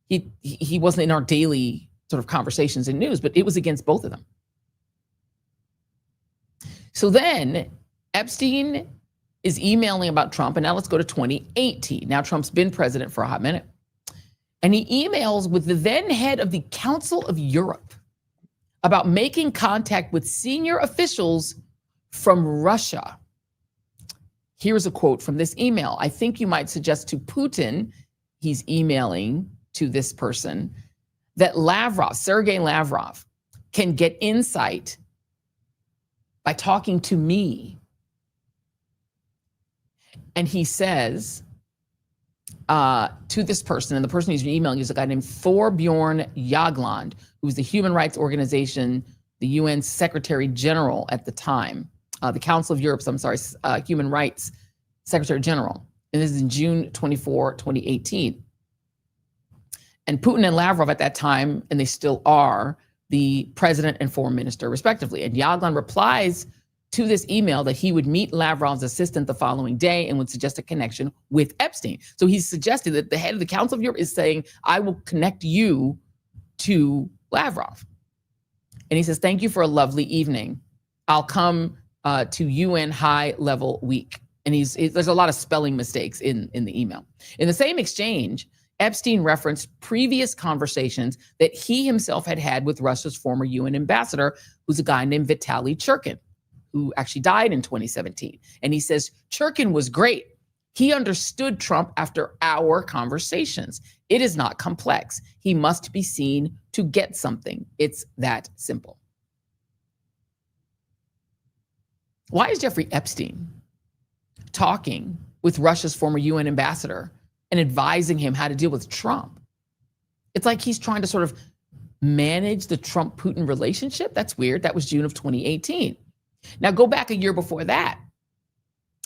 he wasn't in our daily sort of conversations and news, but it was against both of them. So then Epstein is emailing about Trump, and now let's go to 2018. Now Trump's been president for a hot minute. And he emails with the then head of the Council of Europe about making contact with senior officials from Russia. Here's a quote from this email. I think you might suggest to Putin, he's emailing to this person, that Sergei Lavrov, can get insight by talking to me. And he says to this person, and the person he's emailing is a guy named Thorbjorn Jagland, who's the Human Rights Organization, the UN Secretary General at the time, the Council of Europe's, Human Rights Secretary General. And this is in June 24, 2018. And Putin and Lavrov at that time, and they still are, the president and foreign minister, respectively. And Jagland replies to this email that he would meet Lavrov's assistant the following day and would suggest a connection with Epstein. So he's suggesting that the head of the Council of Europe is saying, I will connect you to Lavrov. And he says, thank you for a lovely evening. I'll come to UN High Level Week. And there's a lot of spelling mistakes in the email. In the same exchange, Epstein referenced previous conversations that he himself had with Russia's former UN ambassador, who's a guy named Vitaly Churkin, who actually died in 2017. And he says, Churkin was great. He understood Trump after our conversations. It is not complex. He must be seen to get something. It's that simple. Why is Jeffrey Epstein talking with Russia's former UN ambassador and advising him how to deal with Trump? It's like he's trying to sort of manage the Trump-Putin relationship. That's weird. That was June of 2018. Now go back a year before that.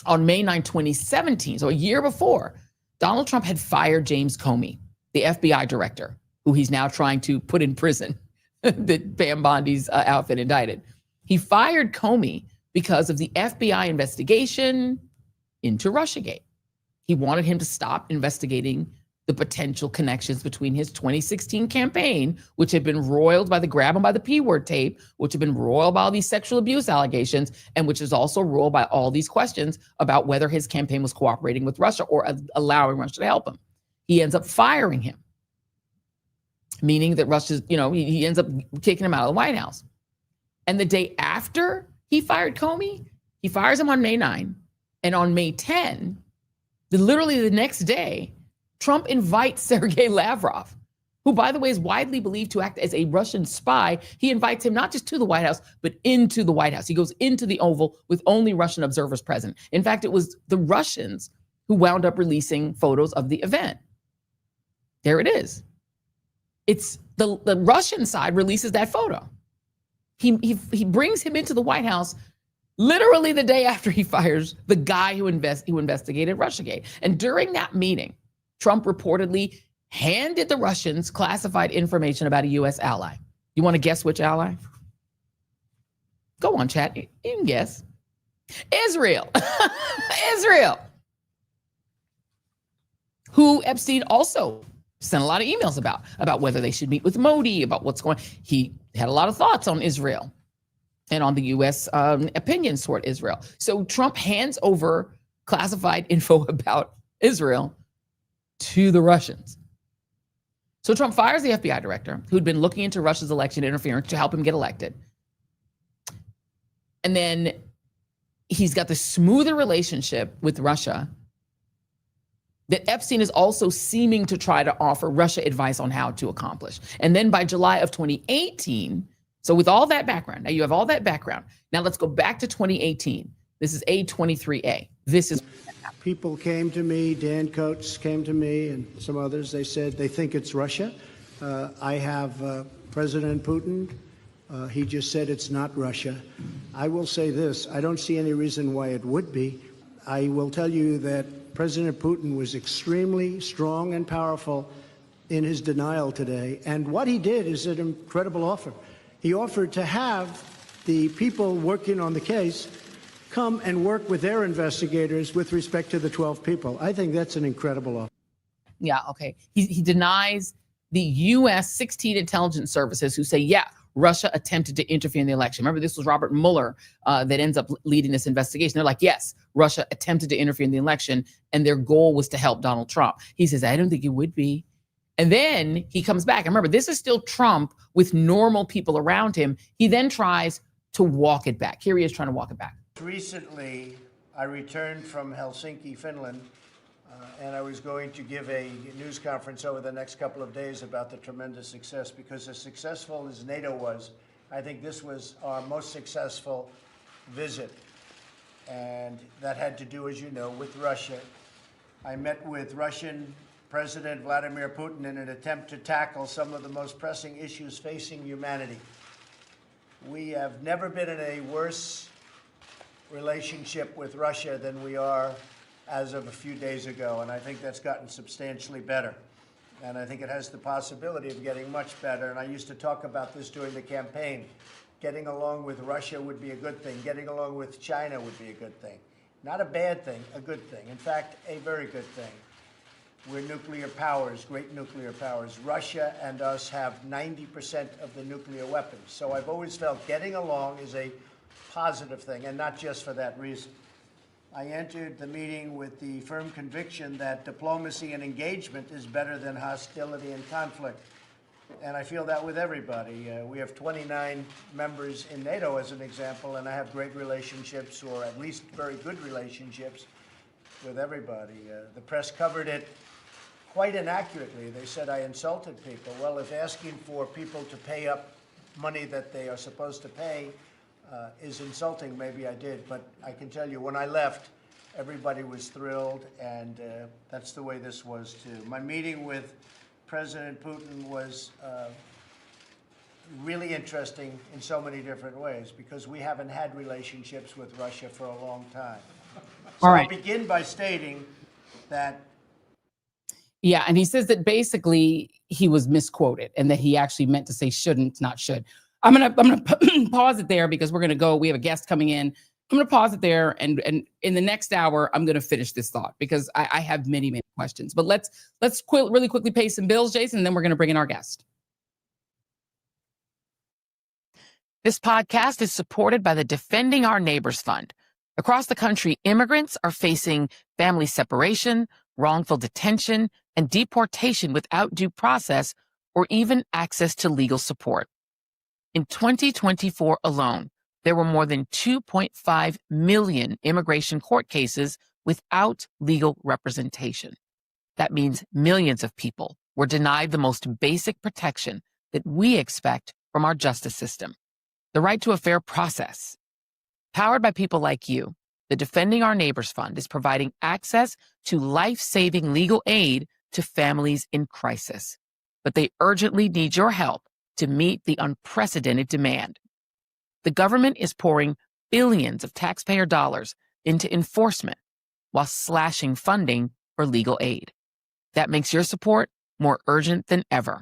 On May 9, 2017, so a year before, Donald Trump had fired James Comey, the FBI director, who he's now trying to put in prison, that Pam Bondi's outfit indicted. He fired Comey because of the FBI investigation into Russiagate. He wanted him to stop investigating the potential connections between his 2016 campaign, which had been roiled by the grab him by the P word tape, which had been roiled by all these sexual abuse allegations, and which is also roiled by all these questions about whether his campaign was cooperating with Russia or allowing Russia to help him. He ends up firing him, meaning that Russia's, he ends up kicking him out of the White House. And the day after he fired Comey, he fires him on May 9. And on May 10, literally the next day, Trump invites Sergei Lavrov, who, by the way, is widely believed to act as a Russian spy. He invites him not just to the White House, but into the White House. He goes into the Oval with only Russian observers present. In fact, it was the Russians who wound up releasing photos of the event. There it is. It's the Russian side releases that photo. He brings him into the White House literally the day after he fires the guy who investigated Russiagate. And during that meeting, Trump reportedly handed the Russians classified information about a U.S. ally. You want to guess which ally? Go on, chat. You can guess. Israel. Israel. Who Epstein also sent a lot of emails about whether they should meet with Modi, about what's going on. He had a lot of thoughts on Israel and on the U.S. Opinions toward Israel. So Trump hands over classified info about Israel to the Russians. So Trump fires the FBI director who'd been looking into Russia's election interference to help him get elected. And then he's got this smoother relationship with Russia that Epstein is also seeming to try to offer Russia advice on how to accomplish. And then by July of 2018, so with all that background, now you have all that background. Now let's go back to 2018. This is A23A. This is. People came to me, Dan Coates came to me and some others. They said they think it's Russia. I have President Putin. He just said it's not Russia. I will say this. I don't see any reason why it would be. I will tell you that President Putin was extremely strong and powerful in his denial today. And what he did is an incredible offer. He offered to have the people working on the case come and work with their investigators with respect to the 12 people. I think that's an incredible offer. Yeah, okay. He denies the U.S. 16 intelligence services who say, yeah, Russia attempted to interfere in the election. Remember, this was Robert Mueller that ends up leading this investigation. They're like, yes, Russia attempted to interfere in the election, and their goal was to help Donald Trump. He says, I don't think it would be. And then he comes back. And remember, this is still Trump with normal people around him. He then tries to walk it back. Here he is trying to walk it back. Recently, I returned from Helsinki, Finland, and I was going to give a news conference over the next couple of days about the tremendous success, because as successful as NATO was, I think this was our most successful visit. And that had to do, as you know, with Russia. I met with Russian President Vladimir Putin in an attempt to tackle some of the most pressing issues facing humanity. We have never been in a worse relationship with Russia than we are as of a few days ago, and I think that's gotten substantially better. And I think it has the possibility of getting much better. And I used to talk about this during the campaign. Getting along with Russia would be a good thing. Getting along with China would be a good thing. Not a bad thing, a good thing. In fact, a very good thing. We're nuclear powers, great nuclear powers. Russia and us have 90% of the nuclear weapons. So I've always felt getting along is a positive thing, and not just for that reason. I entered the meeting with the firm conviction that diplomacy and engagement is better than hostility and conflict. And I feel that with everybody. We have 29 members in NATO, as an example, and I have great relationships, or at least very good relationships, with everybody. The press covered it quite inaccurately. They said I insulted people. Well, if asking for people to pay up money that they are supposed to pay is insulting, maybe I did. But I can tell you, when I left, everybody was thrilled, and that's the way this was too. My meeting with President Putin was really interesting in so many different ways, because we haven't had relationships with Russia for a long time. So All right. I'll begin by stating that. Yeah, and he says that basically he was misquoted and that he actually meant to say shouldn't, not should. I'm gonna pause it there, because we're gonna go. We have a guest coming in. I'm gonna pause it there, and in the next hour, I'm gonna finish this thought, because I have many questions. But let's really quickly pay some bills, Jason, and then we're gonna bring in our guest. This podcast is supported by the Defending Our Neighbors Fund. Across the country, immigrants are facing family separation, wrongful detention, and deportation without due process or even access to legal support. In 2024 alone, there were more than 2.5 million immigration court cases without legal representation. That means millions of people were denied the most basic protection that we expect from our justice system, the right to a fair process. Powered by people like you, the Defending Our Neighbors Fund is providing access to life-saving legal aid to families in crisis. But they urgently need your help to meet the unprecedented demand. The government is pouring billions of taxpayer dollars into enforcement while slashing funding for legal aid. That makes your support more urgent than ever.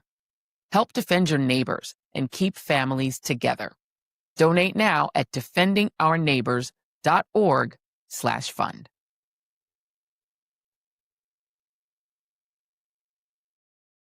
Help defend your neighbors and keep families together. Donate now at defendingourneighbors.org/fund.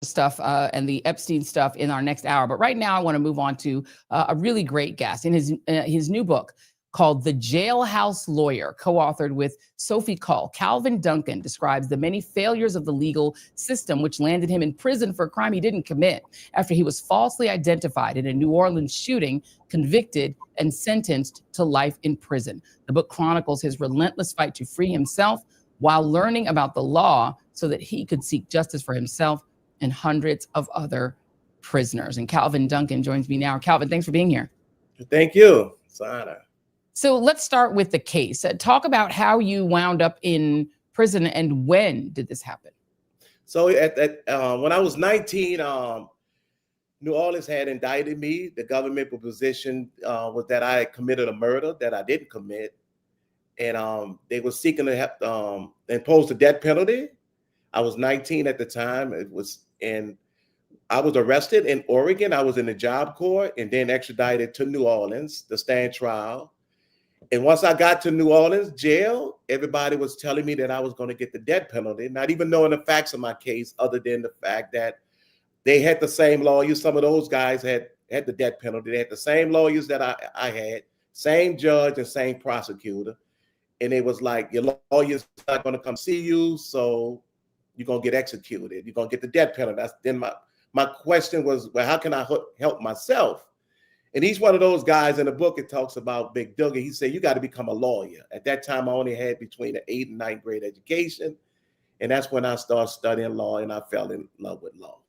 Stuff and the Epstein stuff in our next hour. But right now, I want to move on to a really great guest. In his new book called The Jailhouse Lawyer, co-authored with Sophie Kull, Calvin Duncan describes the many failures of the legal system, which landed him in prison for a crime he didn't commit after he was falsely identified in a New Orleans shooting, convicted, and sentenced to life in prison. The book chronicles his relentless fight to free himself, while learning about the law so that he could seek justice for himself and hundreds of other prisoners. And Calvin Duncan joins me now. Calvin, thanks for being here. Thank you. It's an honor. So let's start with the case. Talk about how you wound up in prison and when did this happen? So when I was 19, New Orleans had indicted me. The government position was that I had committed a murder that I didn't commit. And they were seeking to impose the death penalty. I was 19 at the time. And I was arrested in Oregon. I was in the job court and then extradited to New Orleans to stand trial. And once I got to New Orleans jail, everybody was telling me that I was going to get the death penalty, not even knowing the facts of my case, other than the fact that they had the same lawyers. Some of those guys had the death penalty. They had the same lawyers that I had, same judge and same prosecutor. And it was like, your lawyer's not going to come see you, so you're going to get executed. You're going to get the death penalty. Then my question was, well, how can I help myself? And he's one of those guys in the book. It talks about Big Dougie. He said, you got to become a lawyer. At that time, I only had between an 8th and 9th grade education. And that's when I started studying law and I fell in love with law.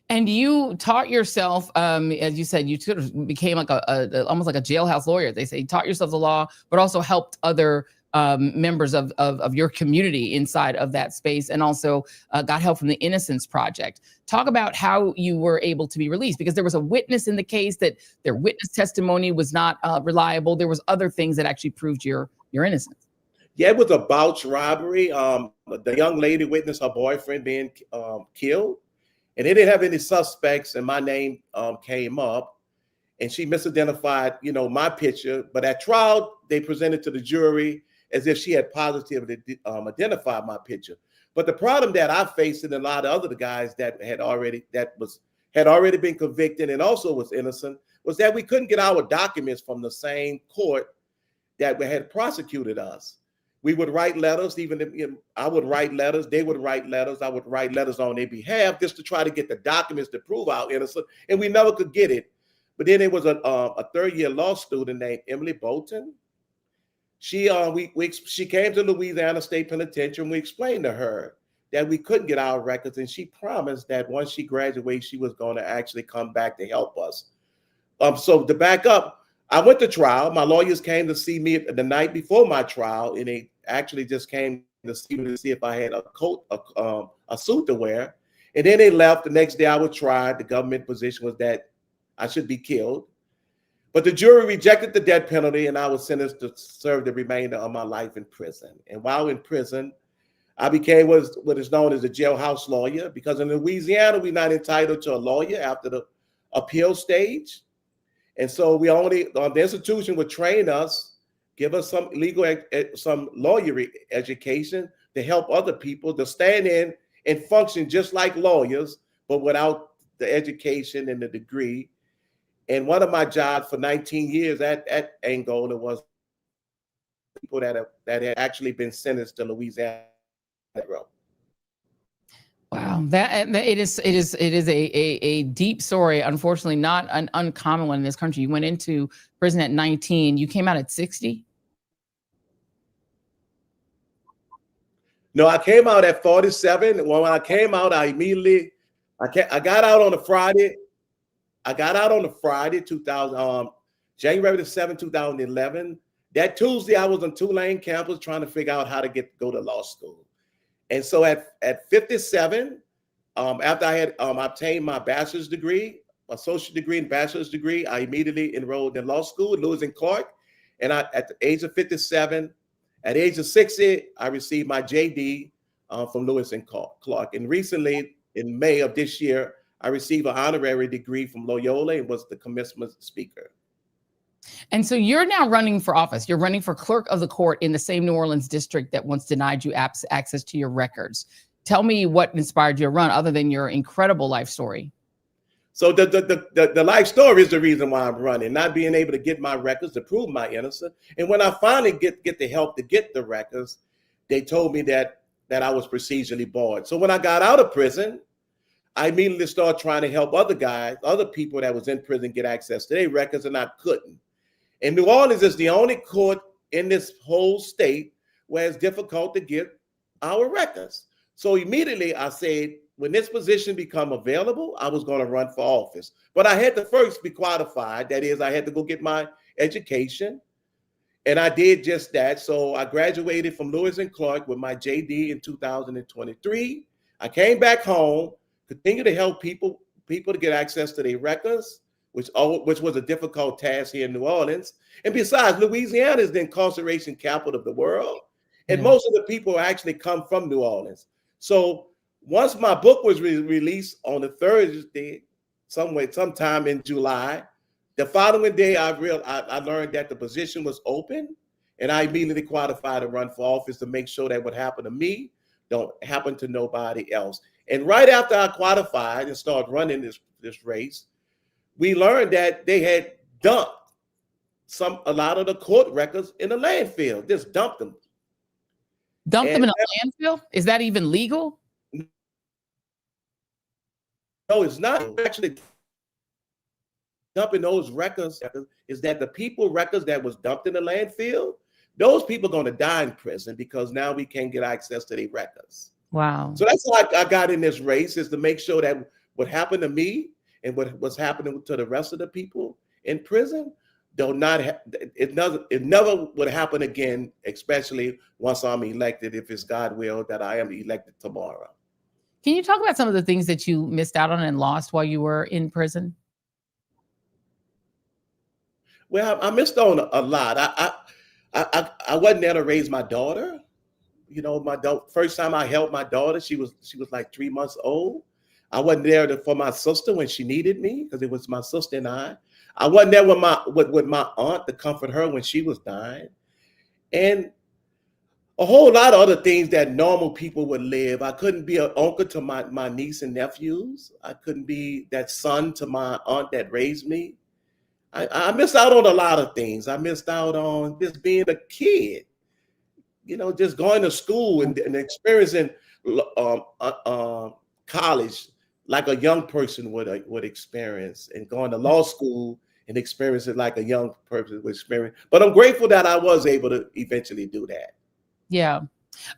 And you taught yourself, as you said, you sort of became like almost like a jailhouse lawyer. They say you taught yourself the law, but also helped other members of your community inside of that space, and also got help from the Innocence Project. Talk about how you were able to be released, because there was a witness in the case that their witness testimony was not reliable. There was other things that actually proved your innocence. Yeah, it was a botched robbery. The young lady witnessed her boyfriend being killed, and they didn't have any suspects, and my name came up, and she misidentified, my picture. But at trial, they presented to the jury as if she had positively identified my picture. But the problem that I faced, and a lot of other guys that had already been convicted and also was innocent, was that we couldn't get our documents from the same court that had prosecuted us. We would write letters, even if I would write letters, they would write letters, I would write letters on their behalf just to try to get the documents to prove our innocence, and we never could get it. But then there was a third-year law student named Emily Bolton. She came to Louisiana State Penitentiary, and we explained to her that we couldn't get our records, and she promised that once she graduated, she was going to actually come back to help us. So to back up, I went to trial. My lawyers came to see me the night before my trial, and they actually just came to see me to see if I had a coat, a suit to wear. And then they left. The next day I was tried. The government position was that I should be killed. But the jury rejected the death penalty, and I was sentenced to serve the remainder of my life in prison. And while in prison, I became what is known as a jailhouse lawyer, because in Louisiana, we're not entitled to a lawyer after the appeal stage. And so we only, the institution would train us, give us some some lawyer education to help other people to stand in and function just like lawyers, but without the education and the degree. And one of my jobs for 19 years at Angola was people that had actually been sentenced to Louisiana. Wow, it is a deep story. Unfortunately, not an uncommon one in this country. You went into prison at 19. You came out at 60. No, I came out at 47. When I came out, I got out on a Friday. I got out on a Friday, January the 7th, 2011. That Tuesday, I was on Tulane campus trying to figure out how to go to law school. And so at 57, after I had obtained my bachelor's degree, associate degree and bachelor's degree, I immediately enrolled in law school at Lewis and Clark. And at the age of 57, at the age of 60, I received my JD from Lewis and Clark. And recently, in May of this year, I received an honorary degree from Loyola and was the commencement speaker. And so you're now running for office. You're running for clerk of the court in the same New Orleans district that once denied you access to your records. Tell me what inspired you to run, other than your incredible life story. So the life story is the reason why I'm running, not being able to get my records to prove my innocence. And when I finally get the help to get the records, they told me that I was procedurally barred. So when I got out of prison, I immediately started trying to help other people that was in prison get access to their records, and I couldn't. And New Orleans is the only court in this whole state where it's difficult to get our records. So immediately I said, when this position become available, I was going to run for office. But I had to first be qualified. That is, I had to go get my education. And I did just that. So I graduated from Lewis and Clark with my JD in 2023. I came back home, continued to help people to get access to their records, which was a difficult task here in New Orleans. And besides, Louisiana is the incarceration capital of the world. And most of the people actually come from New Orleans. So once my book was released on a Thursday, sometime in July, the following day I learned that the position was open, and I immediately qualified to run for office to make sure that what happened to me don't happen to nobody else. And right after I qualified and started running this race, we learned that they had dumped a lot of the court records in the landfill. Just dumped them. Dumped them in a landfill? Is that even legal? No, it's not. Actually, dumping those records is that the people records that was dumped in the landfill, those people are going to die in prison because now we can't get access to their records. Wow. So that's why I got in this race, is to make sure that what happened to me and what's happening to the rest of the people in prison it never would happen again, especially once I'm elected, if it's God will that I am elected tomorrow. Can you talk about some of the things that you missed out on and lost while you were in prison? Well, I missed on a lot. I wasn't there to raise my daughter. You know, first time I held my daughter, she was like 3 months old. I wasn't there for my sister when she needed me, because it was my sister and I. I wasn't there with my aunt to comfort her when she was dying, and a whole lot of other things that normal people would live. I couldn't be an uncle to my niece and nephews. I couldn't be that son to my aunt that raised me. I missed out on a lot of things. I missed out on just being a kid, you know, just going to school and experiencing college like a young person would experience, and going to law school and experience it like a young person would experience. But I'm grateful that I was able to eventually do that. Yeah.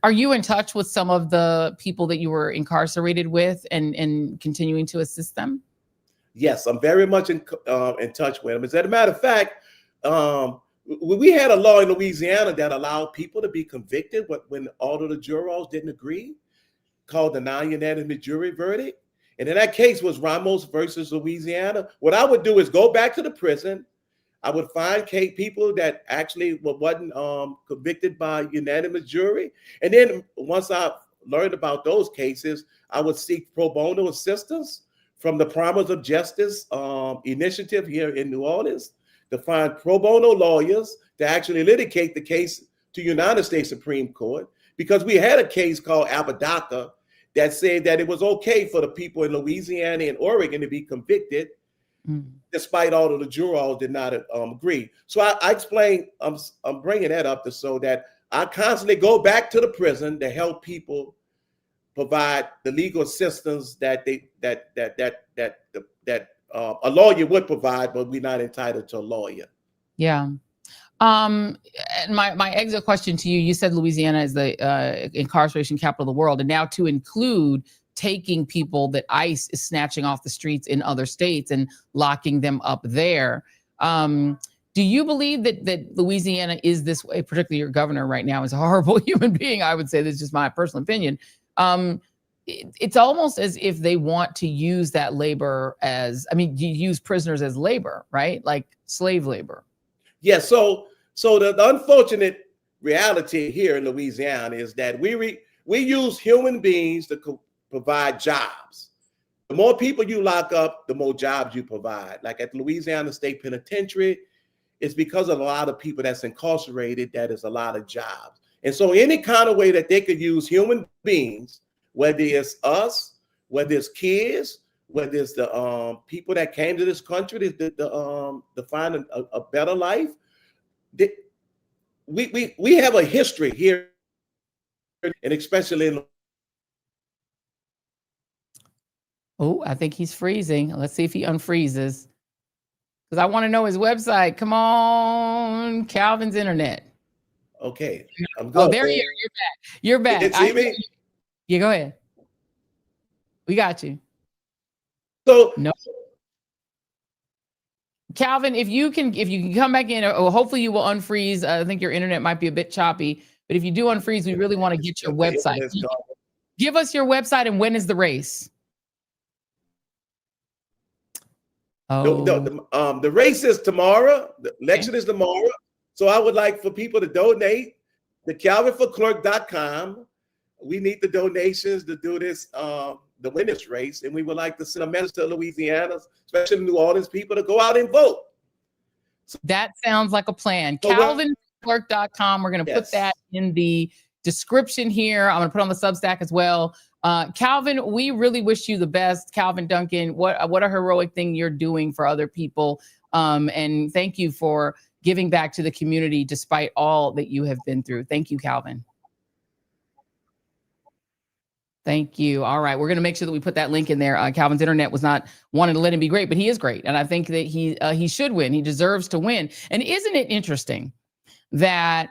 Are you in touch with some of the people that you were incarcerated with and continuing to assist them? Yes, I'm very much in touch with them. As a matter of fact, we had a law in Louisiana that allowed people to be convicted when all of the jurors didn't agree, called the non-unanimous jury verdict. And in that case was Ramos versus Louisiana. What I would do is go back to the prison. I would find people that actually wasn't convicted by unanimous jury. And then once I learned about those cases, I would seek pro bono assistance from the Promise of Justice initiative here in New Orleans to find pro bono lawyers to actually litigate the case to United States Supreme Court, because we had a case called Apodaca that said that it was okay for the people in Louisiana and Oregon to be convicted, despite all of the jurors did not agree. So I explained, I'm bringing that up so that I constantly go back to the prison to help people provide the legal assistance that a lawyer would provide, but we're not entitled to a lawyer. Yeah. And my exit question to you, you said Louisiana is the incarceration capital of the world, and now to include taking people that ICE is snatching off the streets in other states and locking them up there. Do you believe that Louisiana is this way? Particularly your governor right now is a horrible human being. I would say this is just my personal opinion. It's almost as if they want to use that labor you use prisoners as labor, right? Like slave labor. Yeah, so the unfortunate reality here in Louisiana is that we use human beings to provide jobs. The more people you lock up, the more jobs you provide. Like at the Louisiana State Penitentiary, it's because of a lot of people that's incarcerated, that is a lot of jobs. And so any kind of way that they could use human beings, whether it's us, whether it's kids, whether it's the people that came to this country to find a better life, we have a history here, and especially in. Oh, I think he's freezing. Let's see if he unfreezes, because I want to know his website. Come on, Calvin's internet. Okay, I'm good. Oh, there you are. You're back. You're back. You see me? Yeah, go ahead. We got you. So no. Calvin, if you can come back in, or hopefully you will unfreeze. I think your internet might be a bit choppy, but if you do unfreeze, we really want to get your website. Give us your website and when is the race? Oh. The race is tomorrow. The election is tomorrow. So I would like for people to donate to calvinforclerk.com. We need the donations to do this, the win this race. And we would like to send a message to Louisiana, especially New Orleans people, to go out and vote. That sounds like a plan. calvinforclerk.com. We're going to put that in the description here. I'm going to put on the Substack as well. Calvin, we really wish you the best. Calvin Duncan, what a heroic thing you're doing for other people. And thank you for giving back to the community despite all that you have been through. Thank you, Calvin. Thank you. All right. We're going to make sure that we put that link in there. Calvin's internet was not wanting to let him be great, but he is great. And I think that he should win. He deserves to win. And isn't it interesting that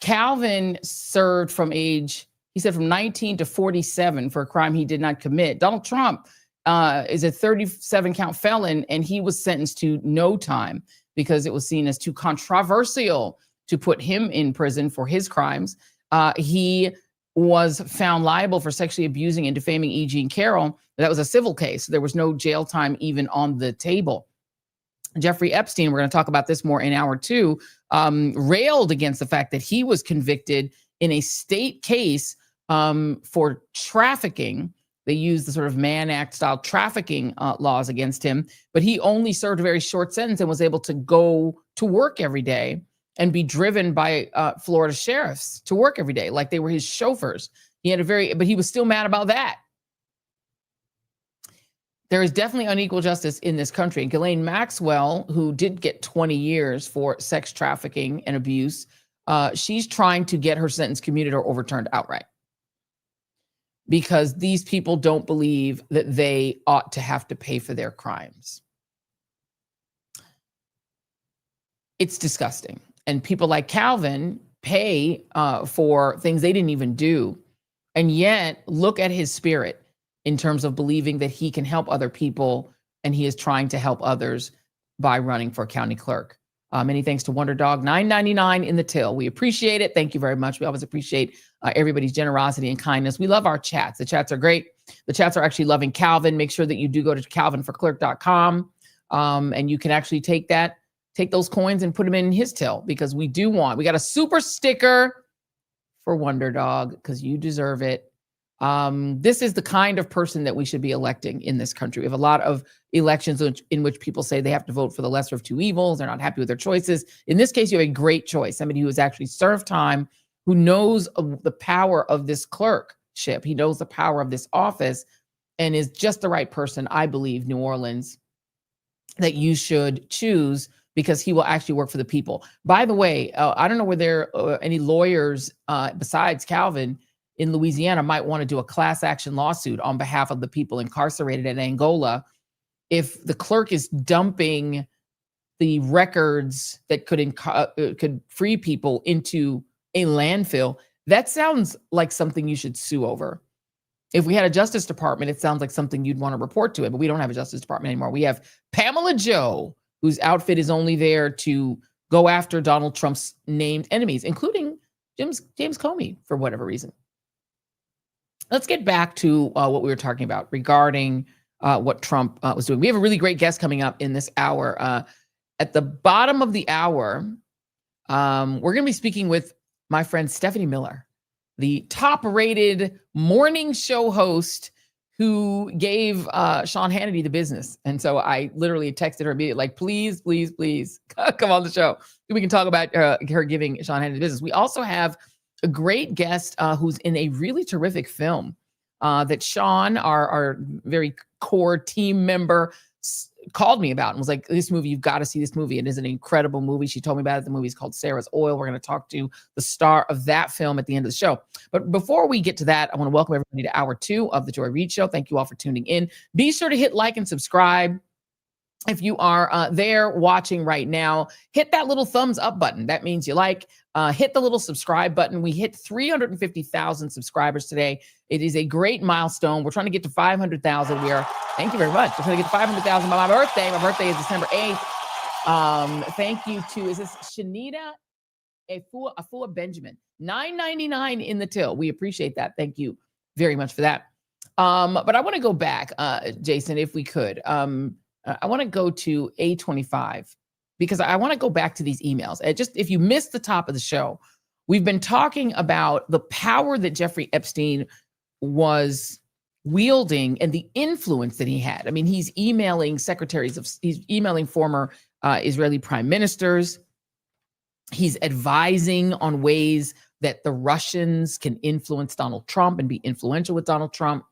Calvin served from 19 to 47 for a crime he did not commit. Donald Trump is a 37 count felon, and he was sentenced to no time because it was seen as too controversial to put him in prison for his crimes. He was found liable for sexually abusing and defaming E. Jean Carroll. That was a civil case. There was no jail time even on the table. Jeffrey Epstein, we're going to talk about this more in hour 2, railed against the fact that he was convicted in a state case for trafficking. They used the sort of Mann Act style trafficking laws against him, but he only served a very short sentence and was able to go to work every day and be driven by Florida sheriffs to work every day, like they were his chauffeurs. But he was still mad about that. There is definitely unequal justice in this country. And Ghislaine Maxwell, who did get 20 years for sex trafficking and abuse, she's trying to get her sentence commuted or overturned outright, because these people don't believe that they ought to have to pay for their crimes. It's disgusting. And people like Calvin pay for things they didn't even do. And yet, look at his spirit in terms of believing that he can help other people, and he is trying to help others by running for county clerk. Many thanks to Wonder Dog, $9.99 in the till. We appreciate it. Thank you very much. We always appreciate everybody's generosity and kindness. We love our chats. The chats are great. The chats are actually loving Calvin. Make sure that you do go to calvinforclerk.com, and you can actually take those coins and put them in his till, because we got a super sticker for Wonder Dog because you deserve it. This is the kind of person that we should be electing in this country. We have a lot of elections in which people say they have to vote for the lesser of two evils. They're not happy with their choices. In this case, you have a great choice. Somebody who has actually served time, who knows the power of this clerkship. He knows the power of this office and is just the right person, I believe, New Orleans, that you should choose, because he will actually work for the people. By the way, I don't know where there are any lawyers besides Calvin in Louisiana might want to do a class action lawsuit on behalf of the people incarcerated in Angola. If the clerk is dumping the records that could free people into a landfill, that sounds like something you should sue over. If we had a Justice Department, it sounds like something you'd want to report to it, but we don't have a Justice Department anymore. We have Pamela Joe, whose outfit is only there to go after Donald Trump's named enemies, including James Comey, for whatever reason. Let's get back to what we were talking about regarding what Trump was doing. We have a really great guest coming up in this hour. At the bottom of the hour, we're going to be speaking with my friend Stephanie Miller, the top-rated morning show host who gave Sean Hannity the business. And so I literally texted her immediately, like, please, please, please come on the show. We can talk about her giving Sean Hannity the business. We also have a great guest who's in a really terrific film that Sean, our very core team member, called me about and was like, this movie, you've got to see this movie. It is an incredible movie. She told me about it. The movie is called Sarah's Oil. We're going to talk to the star of that film at the end of the show. But before we get to that, I want to welcome everybody to hour 2 of the Joy Reid Show. Thank you all for tuning in. Be sure to hit like and subscribe. If you are there watching right now, hit that little thumbs up button. That means you like. Hit the little subscribe button. We hit 350,000 subscribers today. It is a great milestone. We're trying to get to 500,000. Thank you very much. We're trying to get to 500,000 by my birthday. My birthday is December 8th. Thank you to, is this Shanita Afua Benjamin? $9.99 in the till. We appreciate that. Thank you very much for that. But I want to go back, Jason, if we could. I want to go to A25 because I want to go back to these emails. Just if you missed the top of the show, we've been talking about the power that Jeffrey Epstein was wielding and the influence that he had. I mean, he's emailing he's emailing former Israeli prime ministers. He's advising on ways that the Russians can influence Donald Trump and be influential with Donald Trump.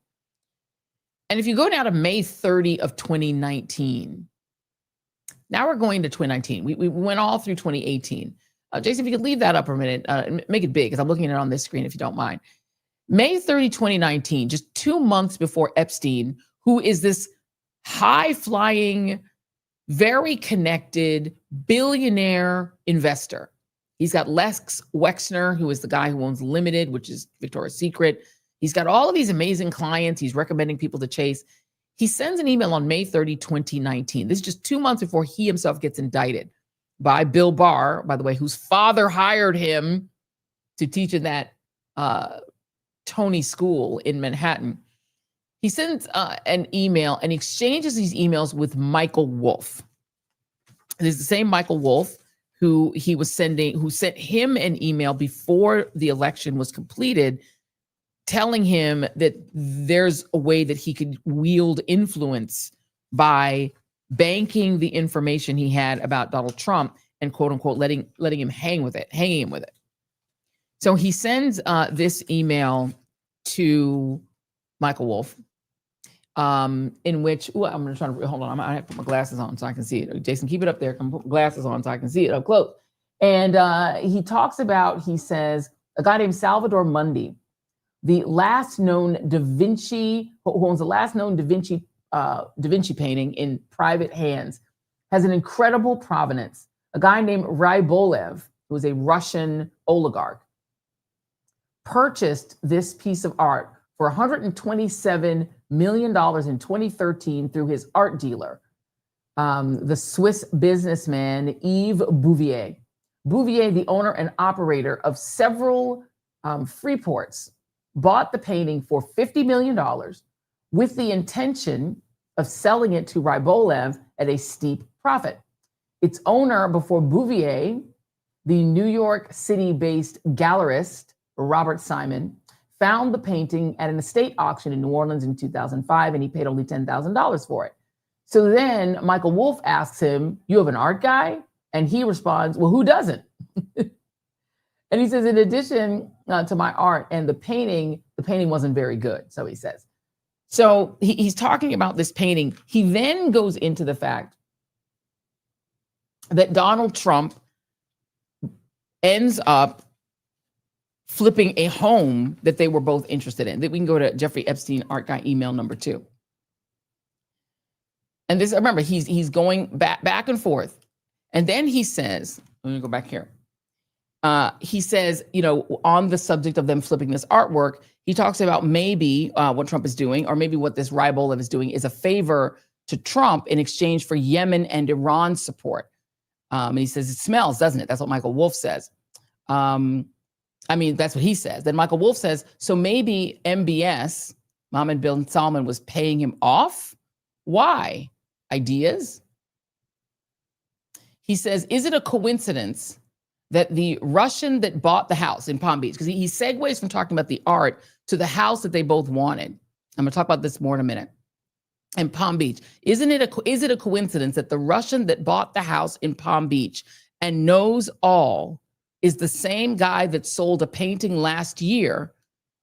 And if you go now to May 30 of 2019, now we're going to 2019. We went all through 2018. Jason, if you could leave that up for a minute, make it big because I'm looking at it on this screen if you don't mind. May 30, 2019, just 2 months before Epstein, who is this high-flying, very connected billionaire investor. He's got Lex Wexner, who is the guy who owns Limited, which is Victoria's Secret. He's got all of these amazing clients. He's recommending people to chase. He sends an email on May 30, 2019. This is just 2 months before he himself gets indicted by Bill Barr, by the way, whose father hired him to teach in that Tony school in Manhattan. He sends an email and exchanges these emails with Michael Wolff. This is the same Michael Wolff who who sent him an email before the election was completed, telling him that there's a way that he could wield influence by banking the information he had about Donald Trump and quote unquote letting him hanging him with it. So he sends this email to Michael Wolff, in which I'm going to try to hold on. I have to put my glasses on so I can see it. Jason, keep it up there. Come put my glasses on so I can see it up close. And he talks about, he says, a guy named Salvador Mundi, the last known Da Vinci, who owns the last known Da Vinci painting in private hands, has an incredible provenance. A guy named Rybolev, who is a Russian oligarch, purchased this piece of art for $127 million in 2013 through his art dealer, the Swiss businessman Yves Bouvier. Bouvier, the owner and operator of several freeports, bought the painting for $50 million with the intention of selling it to Rybolev at a steep profit. Its owner before Bouvier, the New York City-based gallerist Robert Simon, found the painting at an estate auction in New Orleans in 2005, and he paid only $10,000 for it. So then Michael Wolff asks him, "You have an art guy?" And he responds, "Well, who doesn't?" And he says, in addition to my art and the painting wasn't very good, so he says. So he's talking about this painting. He then goes into the fact that Donald Trump ends up flipping a home that they were both interested in. That we can go to Jeffrey Epstein art guy email number 2. And this, remember, he's going back and forth. And then he says, let me go back here. He says, on the subject of them flipping this artwork, he talks about maybe what Trump is doing, or maybe what this Rybolev is doing, is a favor to Trump in exchange for Yemen and Iran support. And he says, it smells, doesn't it? That's what Michael Wolff says. That's what he says. Then Michael Wolff says, so maybe MBS, Mohammed bin Salman, was paying him off? Why? Ideas? He says, is it a coincidence that the Russian that bought the house in Palm Beach, because he segues from talking about the art to the house that they both wanted. I'm going to talk about this more in a minute. In Palm Beach, is it a coincidence that the Russian that bought the house in Palm Beach and knows all is the same guy that sold a painting last year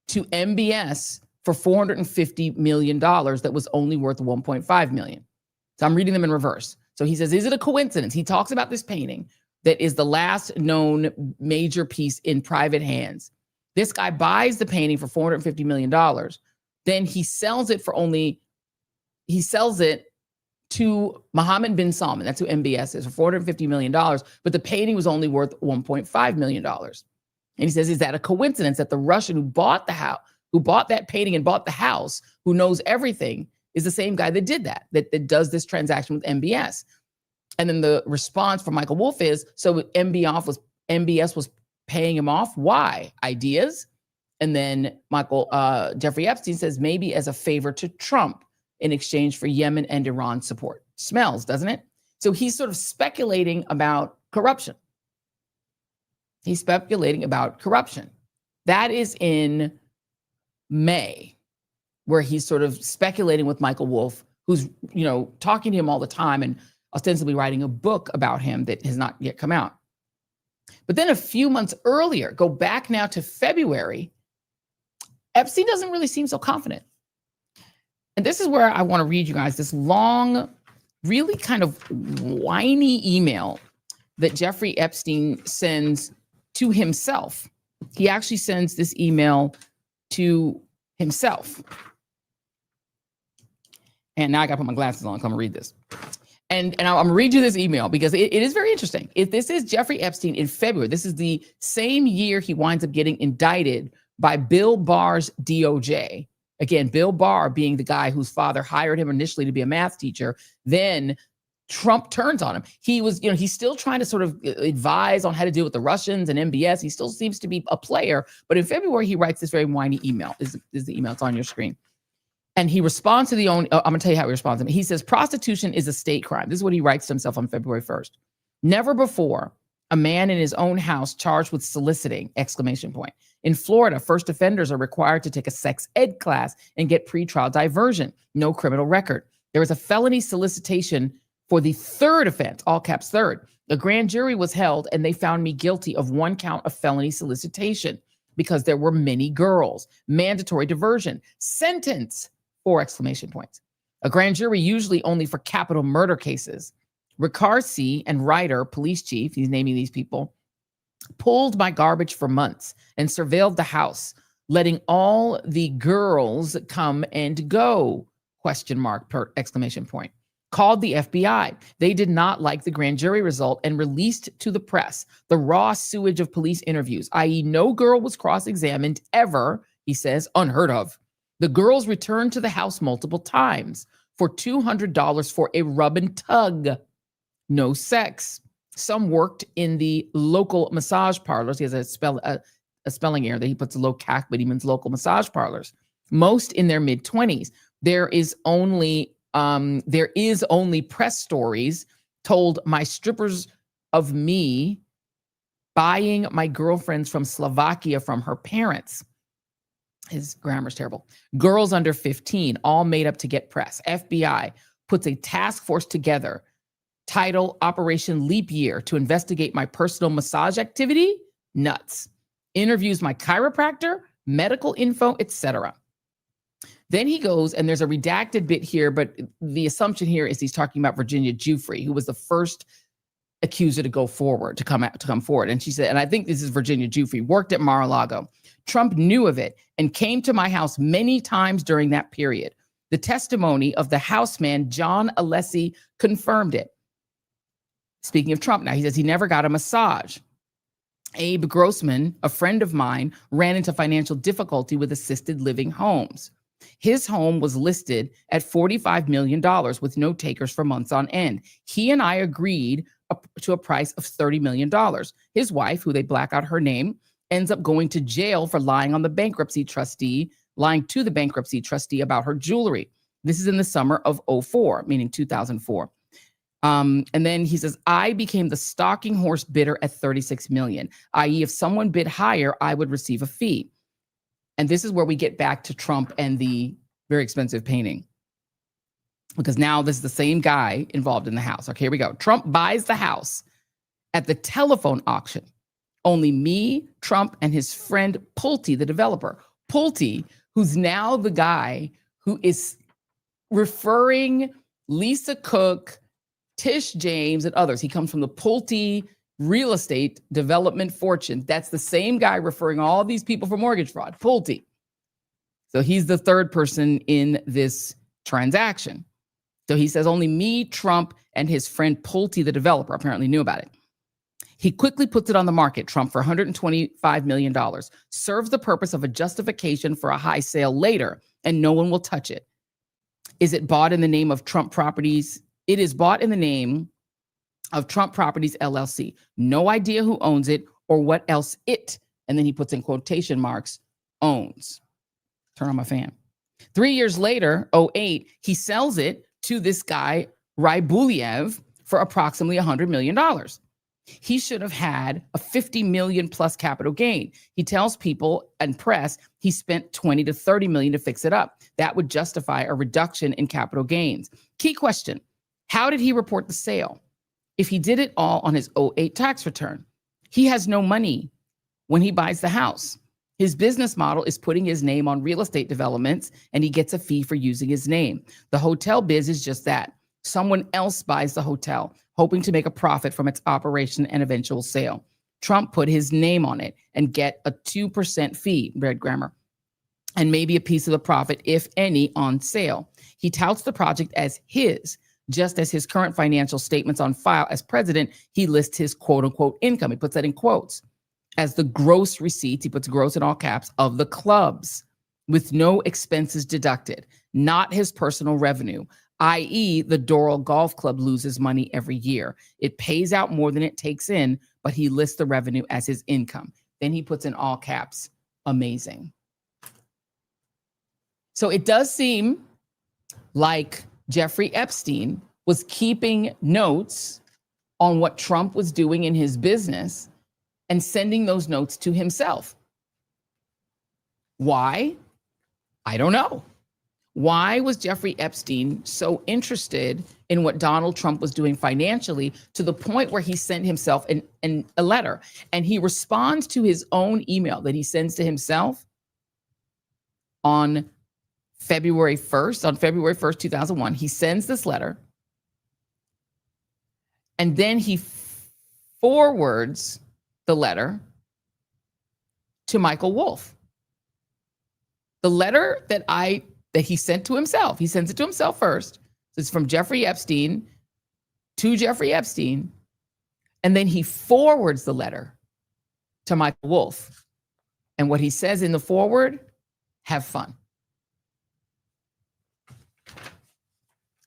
to MBS for $450 million that was only worth $1.5 million? So I'm reading them in reverse. So he says, is it a coincidence? He talks about this painting that is the last known major piece in private hands. This guy buys the painting for $450 million. Then he sells it to Mohammed bin Salman. That's who MBS is, for $450 million. But the painting was only worth $1.5 million. And he says, is that a coincidence that the Russian who bought the house, who bought that painting and bought the house, who knows everything, is the same guy that did that does this transaction with MBS? And then the response from Michael Wolff is, so MBS was paying him off. Why? Ideas. And then Jeffrey Epstein says, maybe as a favor to Trump in exchange for Yemen and Iran support. Smells, doesn't it? So he's sort of speculating about corruption. He's speculating about corruption. That is in May, where he's sort of speculating with Michael Wolff, who's, talking to him all the time and ostensibly writing a book about him that has not yet come out. But then a few months earlier, go back now to February, Epstein doesn't really seem so confident. And this is where I want to read you guys this long, really kind of whiny email that Jeffrey Epstein sends to himself. He actually sends this email to himself. And now I got to put my glasses on. So I'm going to read this. And I'm going to read you this email because it is very interesting. This is Jeffrey Epstein in February. This is the same year he winds up getting indicted by Bill Barr's DOJ. Again, Bill Barr being the guy whose father hired him initially to be a math teacher. Then Trump turns on him. He was, he's still trying to sort of advise on how to deal with the Russians and MBS. He still seems to be a player. But in February, he writes this very whiny email. This is the email. It's on your screen. And he responds to I'm going to tell you how he responds to me. He says, prostitution is a state crime. This is what he writes to himself on February 1st. Never before a man in his own house charged with soliciting, ! In Florida, first offenders are required to take a sex ed class and get pretrial diversion. No criminal record. There was a felony solicitation for the third offense, all caps third. The grand jury was held and they found me guilty of one count of felony solicitation because there were many girls. Mandatory diversion. Sentence, ! A grand jury usually only for capital murder cases. Riccarsi and Ryder, police chief, he's naming these people, pulled my garbage for months and surveilled the house, letting all the girls come and go, ? Called the FBI. They did not like the grand jury result and released to the press the raw sewage of police interviews, i.e. no girl was cross-examined ever, he says, unheard of. The girls returned to the house multiple times for $200 for a rub and tug. No sex. Some worked in the local massage parlors. He has a spelling error that he puts a low CAC, but he means local massage parlors. Most in their mid-20s. There is only press stories told my strippers of me buying my girlfriends from Slovakia from her parents. His grammar's terrible. Girls under 15, all made up to get press. FBI puts a task force together, title Operation Leap Year, to investigate my personal massage activity. Nuts. Interviews my chiropractor, medical info, etc. Then he goes, and there's a redacted bit here, but the assumption here is he's talking about Virginia Giuffre, who was the first accuser to go forward, to come forward. And she said, and I think this is Virginia Giuffre, worked at Mar-a-Lago. Trump knew of it and came to my house many times during that period. The testimony of the houseman, John Alessi, confirmed it. Speaking of Trump now, he says he never got a massage. Abe Grossman, a friend of mine, ran into financial difficulty with assisted living homes. His home was listed at $45 million with no takers for months on end. He and I agreed to a price of $30 million. His wife, who they black out her name, ends up going to jail for lying to the bankruptcy trustee about her jewelry. This is in the summer of 2004, meaning 2004. And then he says, I became the stalking horse bidder at $36 million, i.e. if someone bid higher, I would receive a fee. And this is where we get back to Trump and the very expensive painting. Because now this is the same guy involved in the house. Okay, here we go. Trump buys the house at the telephone auction. Only me, Trump, and his friend Pulte, the developer. Pulte, who's now the guy who is referring Lisa Cook, Tish James, and others. He comes from the Pulte real estate development fortune. That's the same guy referring all these people for mortgage fraud, Pulte. So he's the third person in this transaction. So he says only me, Trump, and his friend Pulte, the developer, apparently knew about it. He quickly puts it on the market, Trump, for $125 million, serves the purpose of a justification for a high sale later, and no one will touch it. Is it bought in the name of Trump Properties? It is bought in the name of Trump Properties, LLC. No idea who owns it or what else it, and then he puts in quotation marks, owns. Turn on my fan. 3 years later, 2008, he sells it to this guy, Rybouliev, for approximately $100 million. He should have had a 50 million plus capital gain. He tells people and press he spent 20 to 30 million to fix it up. That would justify a reduction in capital gains. Key question, how did he report the sale? If he did it all on his 2008 tax return, he has no money when he buys the house. His business model is putting his name on real estate developments, and he gets a fee for using his name. The hotel biz is just that. Someone else buys the hotel, hoping to make a profit from its operation and eventual sale. Trump put his name on it and get a 2% fee, red grammar, and maybe a piece of the profit, if any, on sale. He touts the project as his, just as his current financial statements on file as president, he lists his quote unquote income. He puts that in quotes as the gross receipts, he puts gross in all caps, of the clubs with no expenses deducted, not his personal revenue, i.e. the Doral Golf Club loses money every year. It pays out more than it takes in, but he lists the revenue as his income. Then he puts in all caps, amazing. So it does seem like Jeffrey Epstein was keeping notes on what Trump was doing in his business and sending those notes to himself. Why? I don't know. Why was Jeffrey Epstein so interested in what Donald Trump was doing financially to the point where he sent himself a letter? And he responds to his own email that he sends to himself on February 1st, 2001. He sends this letter, and then he forwards the letter to Michael Wolff. The letter that he sent to himself, he sends it to himself first. It's from Jeffrey Epstein to Jeffrey Epstein, and then he forwards the letter to Michael Wolff. And what he says in the forward, have fun.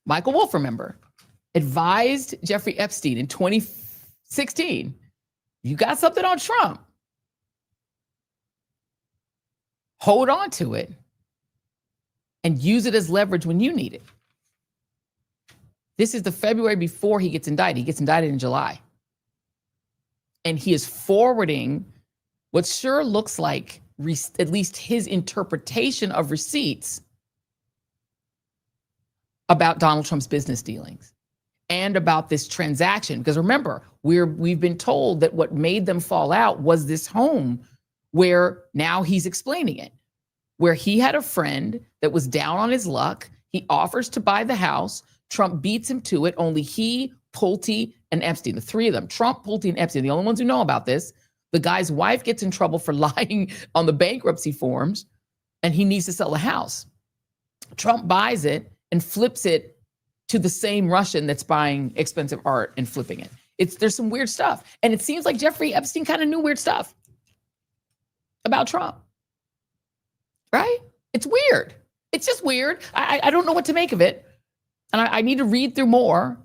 Michael Wolff, remember, advised Jeffrey Epstein in 2016, you got something on Trump, hold on to it and use it as leverage when you need it. This is the February before he gets indicted. He gets indicted in July. And he is forwarding what sure looks like at least his interpretation of receipts about Donald Trump's business dealings and about this transaction. Because remember, we've been told that what made them fall out was this home, where now he's explaining it, where he had a friend that was down on his luck. He offers to buy the house. Trump beats him to it. Only he, Pulte, and Epstein, the three of them, Trump, Pulte, and Epstein, the only ones who know about this. The guy's wife gets in trouble for lying on the bankruptcy forms, and he needs to sell the house. Trump buys it and flips it to the same Russian that's buying expensive art and flipping it. There's some weird stuff. And it seems like Jeffrey Epstein kind of knew weird stuff about Trump, right? It's weird. It's just weird. I don't know what to make of it. And I need to read through more,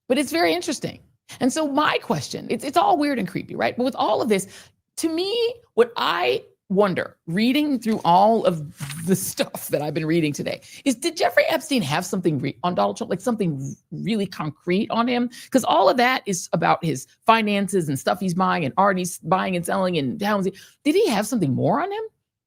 but it's very interesting. And so my question, it's all weird and creepy, right? But with all of this, to me, what I wonder, reading through all of the stuff that I've been reading today, is did Jeffrey Epstein have something on Donald Trump, like something really concrete on him? Because all of that is about his finances and stuff he's buying and art he's buying and selling and did he have something more on him?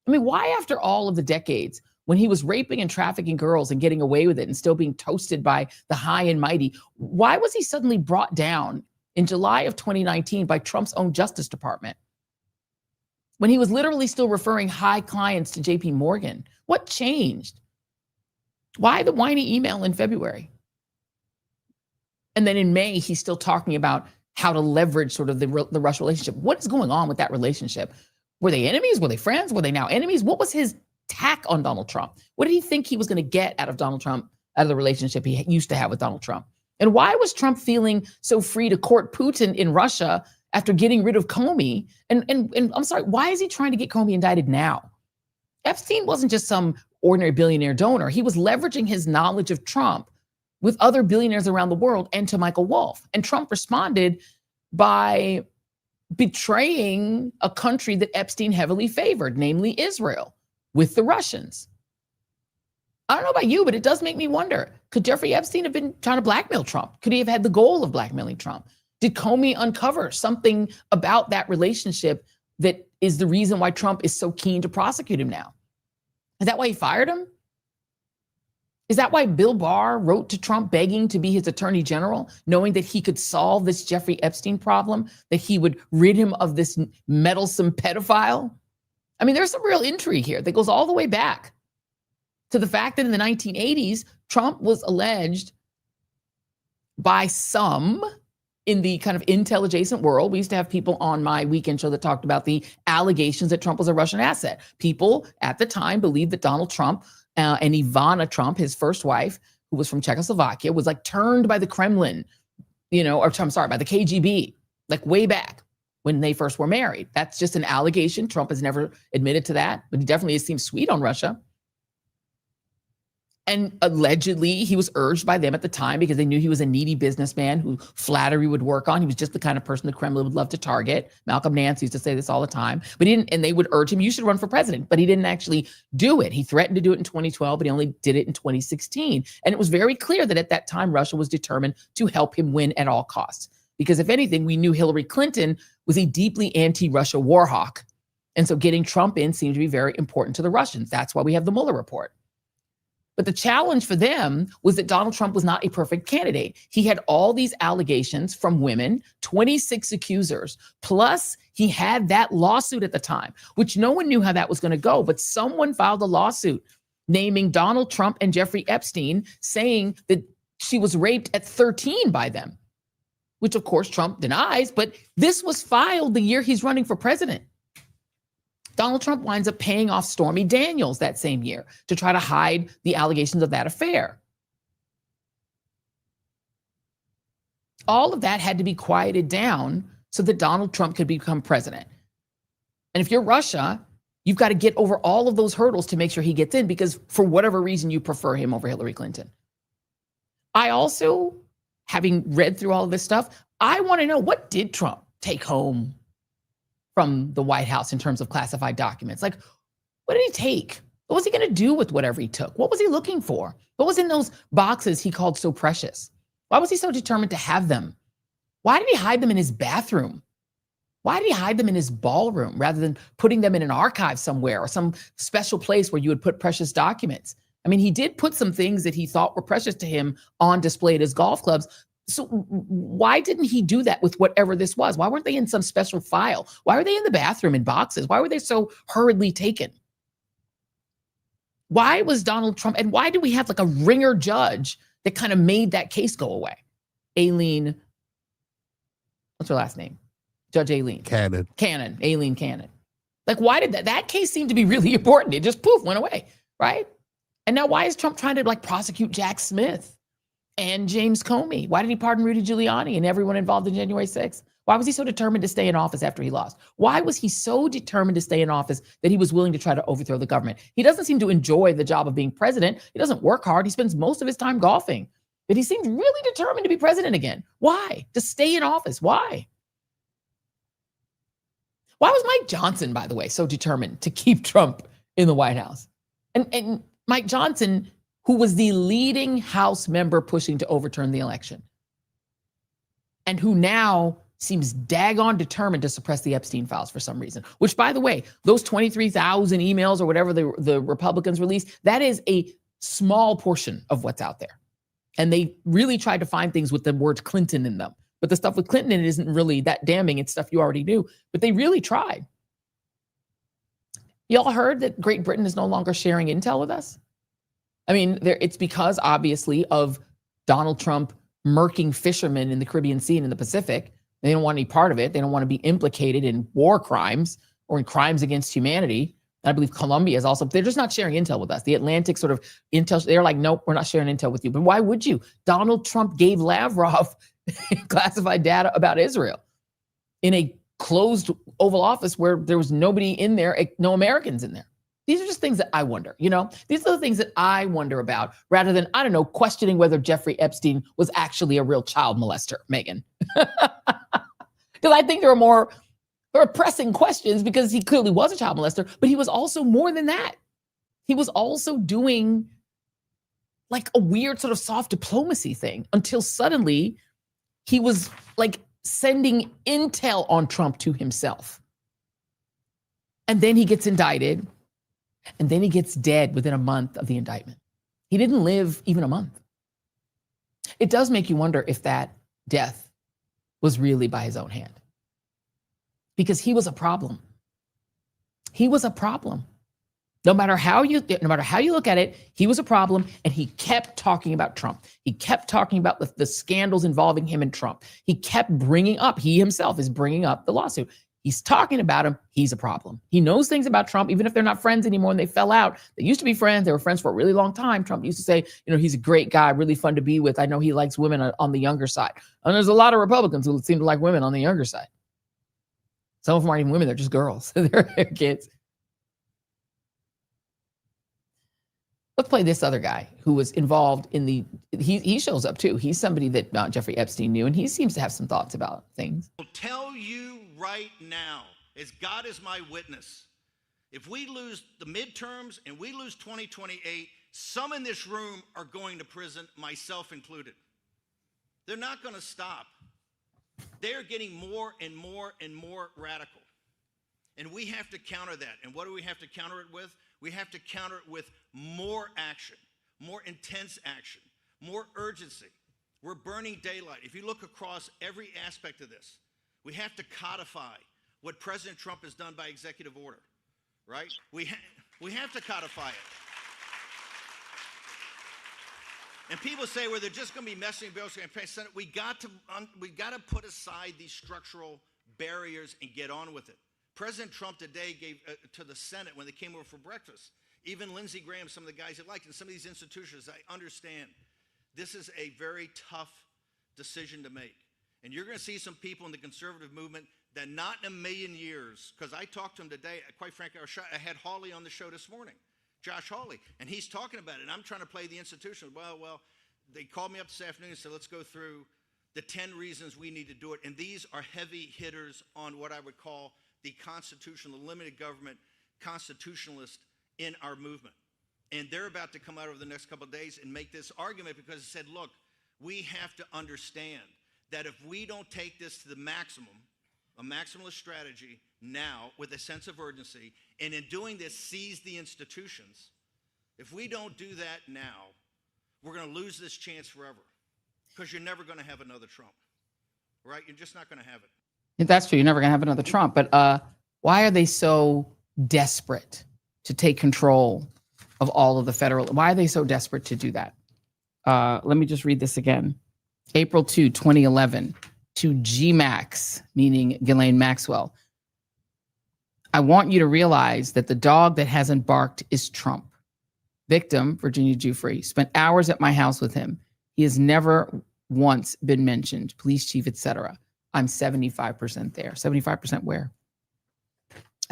I mean, why after all of the decades when he was raping and trafficking girls and getting away with it and still being toasted by the high and mighty, why was he suddenly brought down in July of 2019 by Trump's own Justice Department, when he was literally still referring high clients to JP Morgan? What changed? Why the whiny email in February? And then in May, he's still talking about how to leverage sort of the Russia relationship. What is going on with that relationship? Were they enemies? Were they friends? Were they now enemies? What was his tack on Donald Trump? What did he think he was going to get out of Donald Trump out of the relationship he used to have with Donald Trump. And why was Trump feeling so free to court Putin in Russia after getting rid of Comey? And I'm sorry, why is he trying to get Comey indicted now? Epstein wasn't just some ordinary billionaire donor. He was leveraging his knowledge of Trump with other billionaires around the world and to Michael Wolff. And Trump responded by betraying a country that Epstein heavily favored, namely Israel, with the Russians. I don't know about you, but it does make me wonder, could Jeffrey Epstein have been trying to blackmail Trump? Could he have had the goal of blackmailing Trump? Did Comey uncover something about that relationship that is the reason why Trump is so keen to prosecute him now? Is that why he fired him? Is that why Bill Barr wrote to Trump begging to be his attorney general, knowing that he could solve this Jeffrey Epstein problem, that he would rid him of this meddlesome pedophile? I mean, there's some real intrigue here that goes all the way back to the fact that in the 1980s, Trump was alleged by some in the kind of intel adjacent world. We used to have people on my weekend show that talked about the allegations that Trump was a Russian asset. People at the time believed that Donald Trump and Ivana Trump, his first wife, who was from Czechoslovakia, was like turned by the Kremlin, or I'm sorry, by the KGB, like way back when they first were married. That's just an allegation. Trump has never admitted to that, but he definitely seems sweet on Russia. And allegedly, he was urged by them at the time because they knew he was a needy businessman who flattery would work on. He was just the kind of person the Kremlin would love to target. Malcolm Nance used to say this all the time, but he didn't. And they would urge him, you should run for president, but he didn't actually do it. He threatened to do it in 2012, but he only did it in 2016. And it was very clear that at that time, Russia was determined to help him win at all costs. Because if anything, we knew Hillary Clinton was a deeply anti-Russia war hawk. And so getting Trump in seemed to be very important to the Russians. That's why we have the Mueller report. But the challenge for them was that Donald Trump was not a perfect candidate. He had all these allegations from women, 26 accusers, plus he had that lawsuit at the time, which no one knew how that was going to go. But someone filed a lawsuit naming Donald Trump and Jeffrey Epstein, saying that she was raped at 13 by them, which of course Trump denies. But this was filed the year he's running for president. Donald Trump winds up paying off Stormy Daniels that same year to try to hide the allegations of that affair. All of that had to be quieted down so that Donald Trump could become president. And if you're Russia, you've got to get over all of those hurdles to make sure he gets in, because for whatever reason, you prefer him over Hillary Clinton. I also, having read through all of this stuff, I want to know, what did Trump take home from the White House in terms of classified documents? Like, what did he take? What was he going to do with whatever he took? What was he looking for? What was in those boxes he called so precious? Why was he so determined to have them? Why did he hide them in his bathroom? Why did he hide them in his ballroom rather than putting them in an archive somewhere or some special place where you would put precious documents? I mean, he did put some things that he thought were precious to him on display at his golf clubs. So why didn't he do that with whatever this was? Why weren't they in some special file? Why were they in the bathroom in boxes? Why were they so hurriedly taken? Why was Donald Trump, and why do we have like a ringer judge that kind of made that case go away? Aileen, what's her last name? Judge Aileen. Aileen Cannon. Like, why did that case seem to be really important? It just poof, went away, right? And now why is Trump trying to like prosecute Jack Smith and James Comey? Why did he pardon Rudy Giuliani and everyone involved in January 6th? Why was he so determined to stay in office after he lost? Why was he so determined to stay in office that he was willing to try to overthrow the government? He doesn't seem to enjoy the job of being president. He doesn't work hard. He spends most of his time golfing. But he seems really determined to be president again. Why? To stay in office. Why? Why was Mike Johnson, by the way, so determined to keep Trump in the White House? And Mike Johnson, who was the leading House member pushing to overturn the election, and who now seems daggone determined to suppress the Epstein files for some reason, which, by the way, those 23,000 emails or whatever the Republicans released, that is a small portion of what's out there. And they really tried to find things with the word Clinton in them. But the stuff with Clinton in it isn't really that damning. It's stuff you already knew. But they really tried. Y'all heard that Great Britain is no longer sharing intel with us? I mean, it's because, obviously, of Donald Trump murking fishermen in the Caribbean Sea and in the Pacific. They don't want any part of it. They don't want to be implicated in war crimes or in crimes against humanity, I believe Colombia is also, they're just not sharing intel with us. The Atlantic sort of intel, they're like, nope, we're not sharing intel with you. But why would you? Donald Trump gave Lavrov classified data about Israel in a closed Oval Office where there was nobody in there, no Americans in there. These are just things that I wonder, you know? These are the things that I wonder about rather than, I don't know, questioning whether Jeffrey Epstein was actually a real child molester, Megan. Because I think there are pressing questions because he clearly was a child molester, but he was also more than that. He was also doing like a weird sort of soft diplomacy thing until suddenly he was like sending intel on Trump to himself. And then he gets indicted, and then he gets dead within a month of the indictment. He didn't live even a month. It does make you wonder if that death was really by his own hand. Because he was a problem. He was a problem. No matter how you look at it, he was a problem, and he kept talking about Trump. He kept talking about the scandals involving him and Trump. He kept he himself is bringing up the lawsuit. He's talking about him. He's a problem. He knows things about Trump, even if they're not friends anymore and they fell out. They used to be friends. They were friends for a really long time. Trump used to say, you know, he's a great guy, really fun to be with. I know he likes women on the younger side. And there's a lot of Republicans who seem to like women on the younger side. Some of them aren't even women. They're just girls. They're kids. Let's play this other guy who was involved in he shows up too. He's somebody that Jeffrey Epstein knew, and he seems to have some thoughts about things. I'll tell you right now, as God is my witness, if we lose the midterms and we lose 2028, some in this room are going to prison, myself included. They're not going to stop. They're getting more and more and more radical. And we have to counter that. And what do we have to counter it with? We have to counter it with more action, more intense action, more urgency. We're burning daylight. If you look across every aspect of this, we have to codify what President Trump has done by executive order, right? We have to codify it. And people say, well, they're just going to be messing bills and pay Senate. We got to put aside these structural barriers and get on with it. President Trump today gave to the Senate when they came over for breakfast, even Lindsey Graham, some of the guys he liked, and some of these institutions, I understand this is a very tough decision to make. And you're going to see some people in the conservative movement that not in a million years, because I talked to him today, quite frankly, I had Hawley on the show this morning, Josh Hawley, and he's talking about it, and I'm trying to play the institution. Well, they called me up this afternoon and said, let's go through the 10 reasons we need to do it, and these are heavy hitters on what I would call the constitutional, the limited government constitutionalist in our movement. And they're about to come out over the next couple of days and make this argument because it said, look, we have to understand that if we don't take this to the maximum, a maximalist strategy now with a sense of urgency, and in doing this, seize the institutions, if we don't do that now, we're going to lose this chance forever because you're never going to have another Trump, right? You're just not going to have it. That's true. You're never going to have another Trump. But why are they so desperate to take control of all of the federal? Why are they so desperate to do that? Let me just read this again. April 2, 2011, to GMAX, meaning Ghislaine Maxwell. I want you to realize that the dog that hasn't barked is Trump. Victim, Virginia Giuffre, spent hours at my house with him. He has never once been mentioned, police chief, etc. I'm 75% there. 75% where?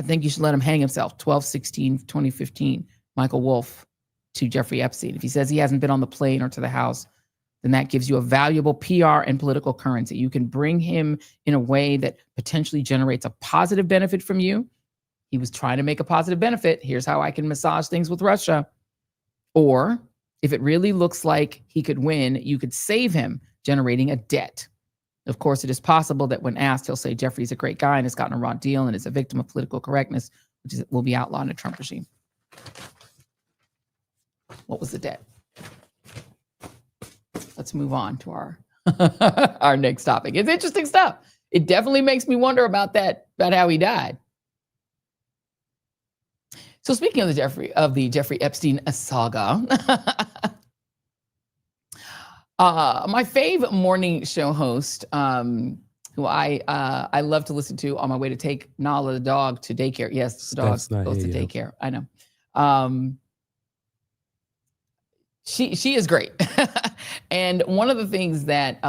I think you should let him hang himself. 12/16/2015, Michael Wolff to Jeffrey Epstein. If he says he hasn't been on the plane or to the house, then that gives you a valuable PR and political currency. You can bring him in a way that potentially generates a positive benefit from you. He was trying to make a positive benefit. Here's how I can massage things with Russia. Or if it really looks like he could win, you could save him, generating a debt. Of course, it is possible that when asked, he'll say Jeffrey's a great guy and has gotten a raw deal and is a victim of political correctness, which will be outlawed in a Trump regime. What was the debt? Let's move on to our our next topic. It's interesting stuff. It definitely makes me wonder about about how he died. So speaking of the Jeffrey Epstein saga, my fave morning show host, who I love to listen to on my way to take Nala the dog to daycare. Yes, the dog goes to daycare. I know. She is great. And one of the things that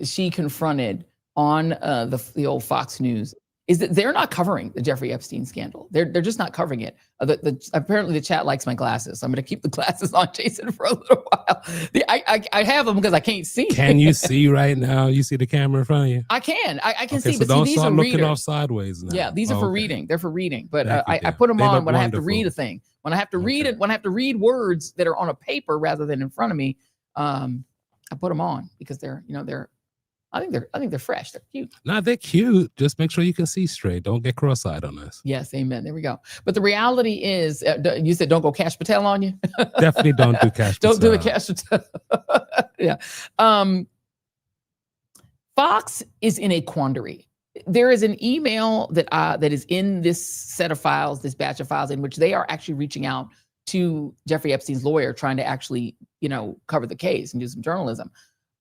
she confronted on the old Fox News is that they're not covering the Jeffrey Epstein scandal. They're just not covering it. Apparently the chat likes my glasses. So I'm going to keep the glasses on, Jason, for a little while. I have them because I can't see. Can you see right now? You see the camera in front of you? I can. I can see. So but don't see, these start are looking readers. off sideways now. Yeah, these are for reading. They're for reading. But I dear. put them They on look when I have to wonderful. read a thing. When I have to read it, when I have to read words that are on a paper rather than in front of me, I put them on because they're I think they're fresh. They're cute. No, they're cute. Just make sure you can see straight. Don't get cross-eyed on us. Yes, amen. There we go. But the reality is, you said don't go Cash Patel on you. Definitely don't do Cash Don't do Patel. a Cash Patel. Yeah. Fox is in a quandary. There is an email that is in this set of files, this batch of files, in which they are actually reaching out to Jeffrey Epstein's lawyer, trying to actually, cover the case and do some journalism.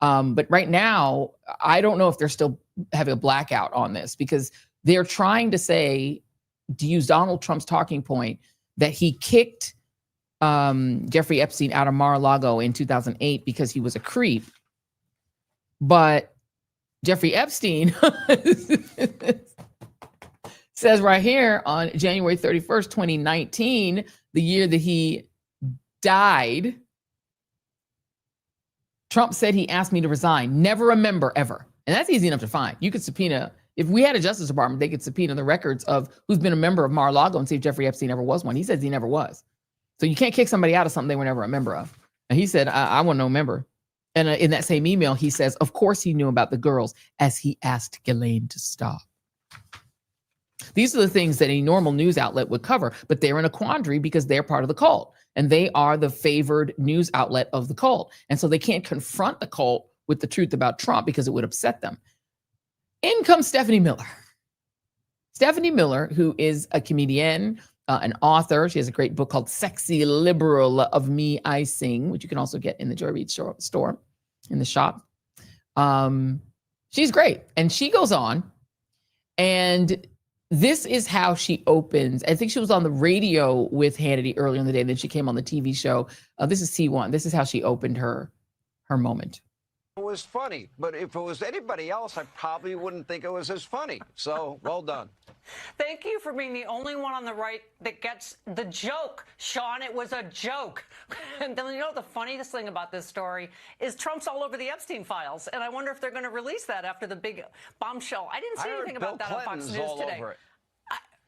But right now, I don't know if they're still having a blackout on this because they're trying to say, to use Donald Trump's talking point, that he kicked Jeffrey Epstein out of Mar-a-Lago in 2008 because he was a creep. But Jeffrey Epstein says right here on January 31st, 2019, the year that he died, Trump said he asked me to resign. Never a member ever. And that's easy enough to find. You could subpoena, if we had a Justice Department, they could subpoena the records of who's been a member of Mar-a-Lago and see if Jeffrey Epstein ever was one. He says he never was. So you can't kick somebody out of something they were never a member of. And he said, I want no member. And in that same email, he says, of course he knew about the girls as he asked Ghislaine to stop. These are the things that a normal news outlet would cover, but they're in a quandary because they're part of the cult and they are the favored news outlet of the cult. And so they can't confront the cult with the truth about Trump because it would upset them. In comes Stephanie Miller. Stephanie Miller, who is a comedian, an author. She has a great book called Sexy Liberal of Me, I Sing, which you can also get in the Joy Reid store, in the shop. She's great. And she goes on, and this is how she opens. I think she was on the radio with Hannity earlier in the day, and then she came on the TV show. This is C1. This is how she opened her moment. It was funny, but if it was anybody else, I probably wouldn't think it was as funny. So, well done. Thank you for being the only one on the right that gets the joke. Sean, it was a joke. And then, the funniest thing about this story is Trump's all over the Epstein files. And I wonder if they're going to release that after the big bombshell. I didn't see anything about that on Fox News today.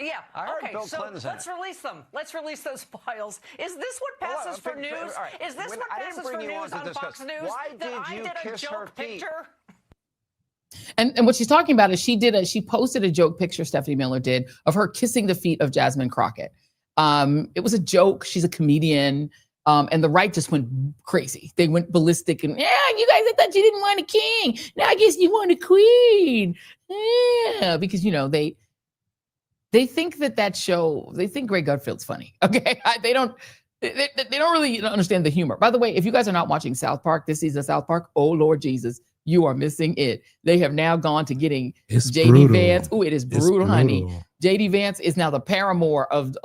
Yeah. Okay. So let's release them. Let's release those files. Is this what passes for news? Is this what passes for news on Fox News? Why that I did a joke picture? And what she's talking about is she posted a joke picture, Stephanie Miller did, of her kissing the feet of Jasmine Crockett. It was a joke. She's a comedian. And the right just went crazy. They went ballistic and, yeah, you guys, I thought you didn't want a king. Now I guess you want a queen. Yeah, because, they think that show, they think Greg Gutfeld's funny. Okay. They don't really understand the humor. By the way, if you guys are not watching South Park, this season of South Park, oh Lord Jesus, you are missing it. They have now gone to getting JD Vance. Oh, it is brutal, honey. JD Vance is now the paramour of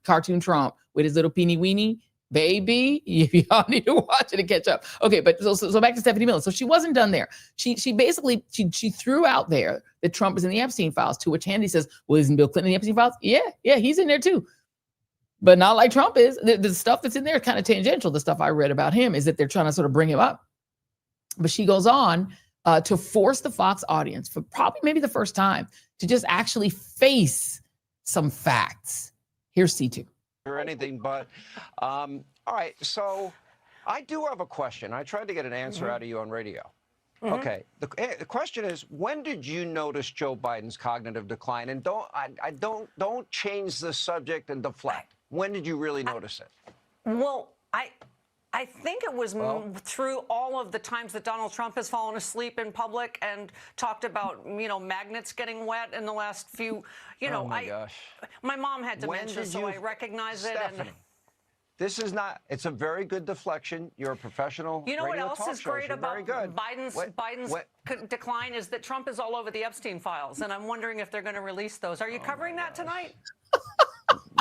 cartoon Trump with his little peeny weenie. Baby, y'all need to watch it and catch up. Okay, but so back to Stephanie Miller. So she wasn't done there. She basically threw out there that Trump is in the Epstein files, to which Hannity says, well, isn't Bill Clinton in the Epstein files? Yeah, he's in there too. But not like Trump is. The stuff that's in there is kind of tangential. The stuff I read about him is that they're trying to sort of bring him up. But she goes on to force the Fox audience, for probably maybe the first time, to just actually face some facts. Here's C2. Or anything, but all right. So I do have a question. I tried to get an answer out of you on radio. Okay. The question is, when did you notice Joe Biden's cognitive decline? And don't change the subject and deflect. When did you really notice it? Well, I think it was through all of the times that Donald Trump has fallen asleep in public and talked about, magnets getting wet in the last few, oh my gosh. My mom had dementia, so I recognize it. Stephanie, This is not. It's a very good deflection. You're a professional. You know what radio else talk is shows. great You're about very good. Biden's decline is that Trump is all over the Epstein files, and I'm wondering if they're going to release those. Are you covering that tonight?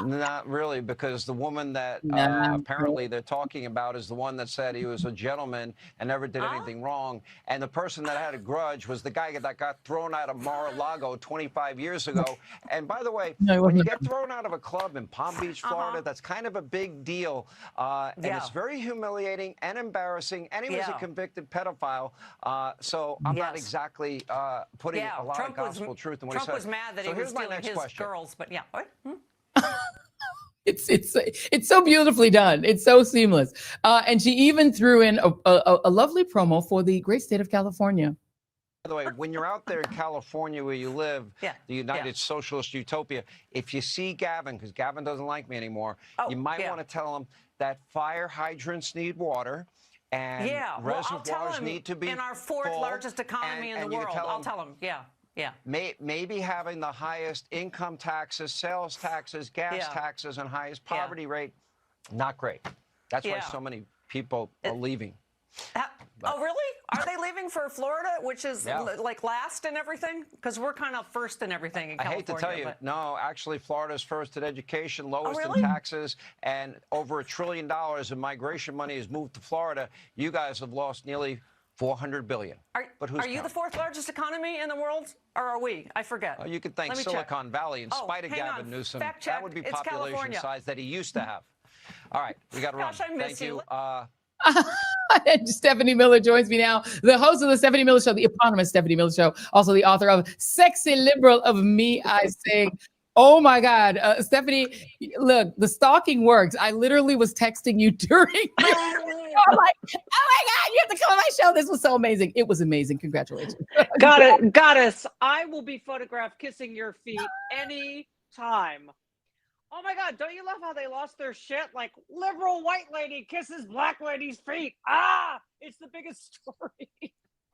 Not really, because the woman that apparently they're talking about is the one that said he was a gentleman and never did anything wrong. And the person that had a grudge was the guy that got thrown out of Mar-a-Lago 25 years ago. And by the way, when you get thrown out of a club in Palm Beach, Florida, that's kind of a big deal. And it's very humiliating and embarrassing. And he was a convicted pedophile. So I'm not exactly putting a lot of gospel truth in what he said. Trump was mad that he was stealing his girls, but yeah. What? It's so beautifully done. It's so seamless. And she even threw in a lovely promo for the great state of California. By the way, when you're out there in California where you live, the United Socialist Utopia, if you see Gavin, because Gavin doesn't like me anymore, you might want to tell him that fire hydrants need water and reservoirs need to be in our fourth largest economy in the world. I'll tell him, maybe having the highest income taxes, sales taxes, gas taxes, and highest poverty rate, not great. That's why so many people are leaving. Oh, really? Are they leaving for Florida, which is like last in everything? Because we're kind of first in everything in California. I hate to tell you, no, actually, Florida's first in education, lowest in taxes, and over $1 trillion in migration money has moved to Florida. You guys have lost nearly $400 billion. Are you the fourth largest economy in the world, or are we? I forget. Oh, you could thank Silicon Valley in spite of Gavin Newsom. That would be population size that he used to have. All right, we got to run. I miss Thank you. And Stephanie Miller joins me now, the host of the Stephanie Miller Show, the eponymous Stephanie Miller Show, also the author of Sexy Liberal of Me, I Sing. Oh my God, Stephanie, look, the stalking works. I literally was texting you during. I'm like, oh my God, you have to come on my show. This was so amazing. It was amazing. Congratulations. Goddess, I will be photographed kissing your feet any time. Oh my God, don't you love how they lost their shit? Like, liberal white lady kisses black lady's feet. It's the biggest story.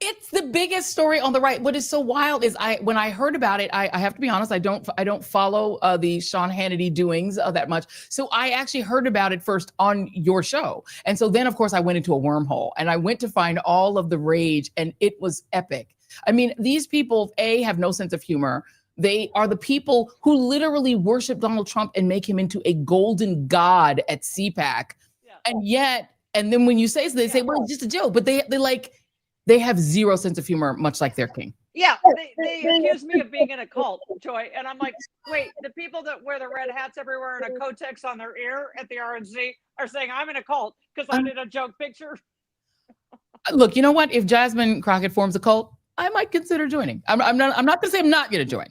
It's the biggest story on the right. What is so wild is when I heard about it, I have to be honest, I don't follow the Sean Hannity doings that much. So I actually heard about it first on your show. And so then, of course, I went into a wormhole and I went to find all of the rage, and it was epic. I mean, these people, have no sense of humor. They are the people who literally worship Donald Trump and make him into a golden god at CPAC. And then when you say so, they say, well, it's just a joke. But they have zero sense of humor, much like their king. Yeah, they accuse me of being in a cult, Joy. And I'm like, wait, the people that wear the red hats everywhere and a Kotex on their ear at the RNC are saying I'm in a cult because I did a joke picture. Look, you know what? If Jasmine Crockett forms a cult, I might consider joining. I'm not going to say I'm not going to join.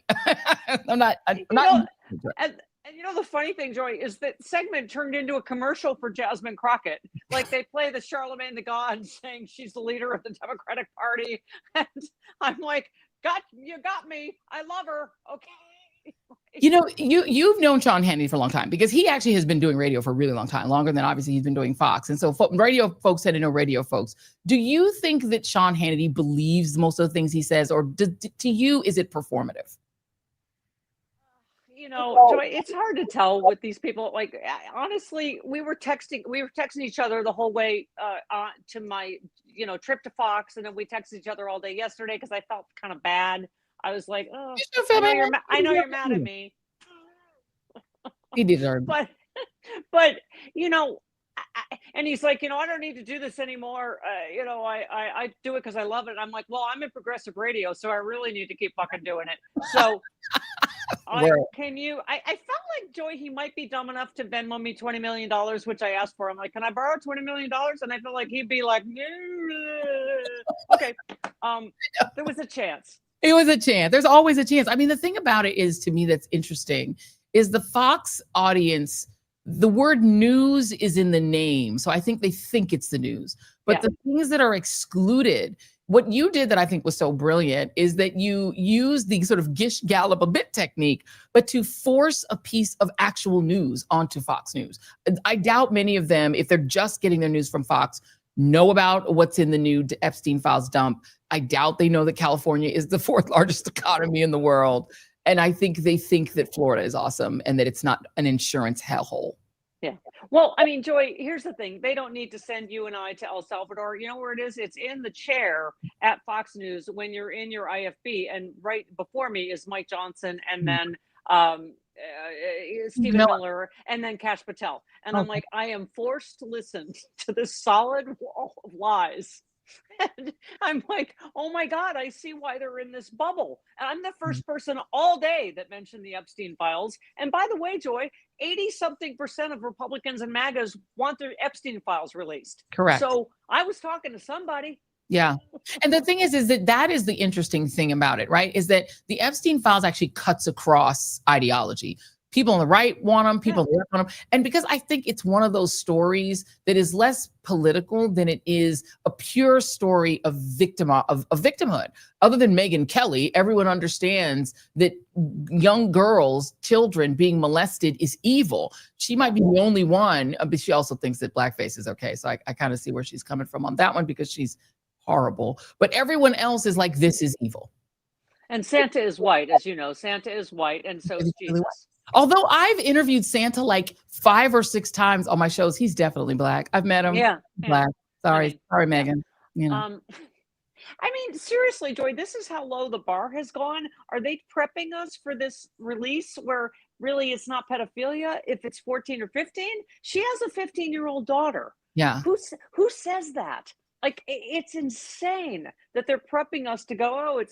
I'm not. And you know, the funny thing, Joy, is that segment turned into a commercial for Jasmine Crockett. Like, they play the Charlemagne the God saying she's the leader of the Democratic Party. And I'm like, you got me. I love her. Okay. You know, you've known Sean Hannity for a long time, because he actually has been doing radio for a really long time, longer than obviously he's been doing Fox. And so radio folks tend to know radio folks. Do you think that Sean Hannity believes most of the things he says, or to you, is it performative? You know, Joy, it's hard to tell with these people. Like, honestly, we were texting each other the whole way to my, trip to Fox. And then we texted each other all day yesterday because I felt kind of bad. I was like, oh, I know you're mad at me. He deserved it. But and he's like, I don't need to do this anymore. I do it because I love it. And I'm like, well, I'm in progressive radio, so I really need to keep fucking doing it. So I felt like, Joy, he might be dumb enough to Venmo me $20 million, which I asked for. I'm like, can I borrow $20 million? And I felt like he'd be like, okay. There was a chance. It was a chance. There's always a chance. I mean, the thing about it is, to me, that's interesting is the Fox audience, the word news is in the name. So I think they think it's the news. But the things that are excluded, what you did that I think was so brilliant is that you used the sort of Gish Gallop a bit technique, but to force a piece of actual news onto Fox News. I doubt many of them, if they're just getting their news from Fox, know about what's in the new Epstein files dump. I doubt they know that California is the fourth largest economy in the world. And I think they think that Florida is awesome and that it's not an insurance hellhole. Yeah. Well, I mean, Joy, here's the thing. They don't need to send you and I to El Salvador. You know where it is? It's in the chair at Fox News when you're in your IFB. And right before me is Mike Johnson and then Stephen Miller and then Kash Patel. And I'm like, I am forced to listen to this solid wall of lies. And I'm like, oh my God, I see why they're in this bubble. And I'm the first person all day that mentioned the Epstein files. And by the way, Joy, 80-something% of Republicans and MAGAs want their Epstein files released. Correct. So I was talking to somebody. Yeah. And the thing is that is the interesting thing about it, right? Is that the Epstein files actually cuts across ideology. People on the right want them, people on the left want them. And because I think it's one of those stories that is less political than it is a pure story of victimhood. Other than Megyn Kelly, everyone understands that young girls, children being molested is evil. She might be the only one, but she also thinks that blackface is okay. So I kind of see where she's coming from on that one because she's horrible. But everyone else is like, this is evil. And Santa is white, as you know. Santa is white, and so is Jesus. Although I've interviewed Santa like 5 or 6 times on my shows, he's definitely black. I've met him. Yeah. Black. Sorry, Megan. You know. I mean, seriously, Joy, this is how low the bar has gone. Are they prepping us for this release where really it's not pedophilia if it's 14 or 15? She has a 15-year-old daughter. Yeah. Who says that? Like, it's insane that they're prepping us to go,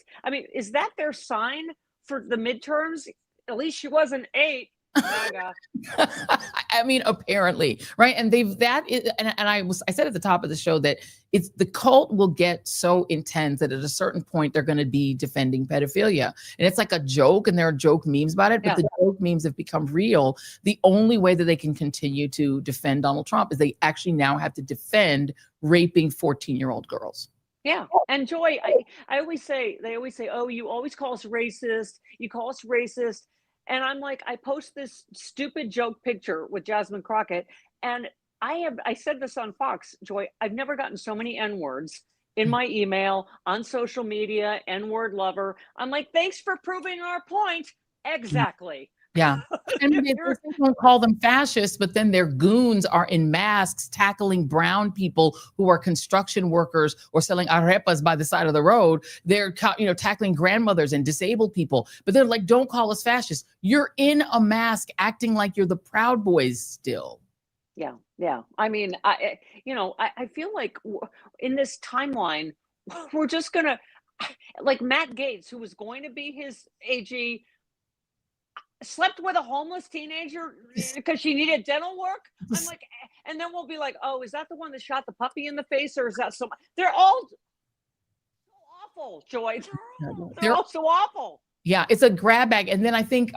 is that their sign for the midterms? At least she wasn't 8. I mean, apparently, right? And I said at the top of the show that it's the cult will get so intense that at a certain point they're going to be defending pedophilia, and it's like a joke, and there are joke memes about it. But the joke memes have become real. The only way that they can continue to defend Donald Trump is they actually now have to defend raping 14-year-old girls. Yeah. And Joy, they always say, oh, you always call us racist. You call us racist. And I'm like, I post this stupid joke picture with Jasmine Crockett. And I said this on Fox, Joy, I've never gotten so many N-words in my email, on social media, N-word lover. I'm like, thanks for proving our point. Exactly. Yeah. And they don't call them fascists, but then their goons are in masks tackling brown people who are construction workers or selling arepas by the side of the road. They're, tackling grandmothers and disabled people, but they're like, don't call us fascists. You're in a mask acting like you're the Proud Boys still. Yeah. Yeah. I mean, I feel like in this timeline, we're just going to, like Matt Gaetz, who was going to be his AG, slept with a homeless teenager because she needed dental work. I'm like, and then we'll be like, oh, is that the one that shot the puppy in the face, or is that they're all so awful, Joy. They're all so awful. Yeah, it's a grab bag. And then I think,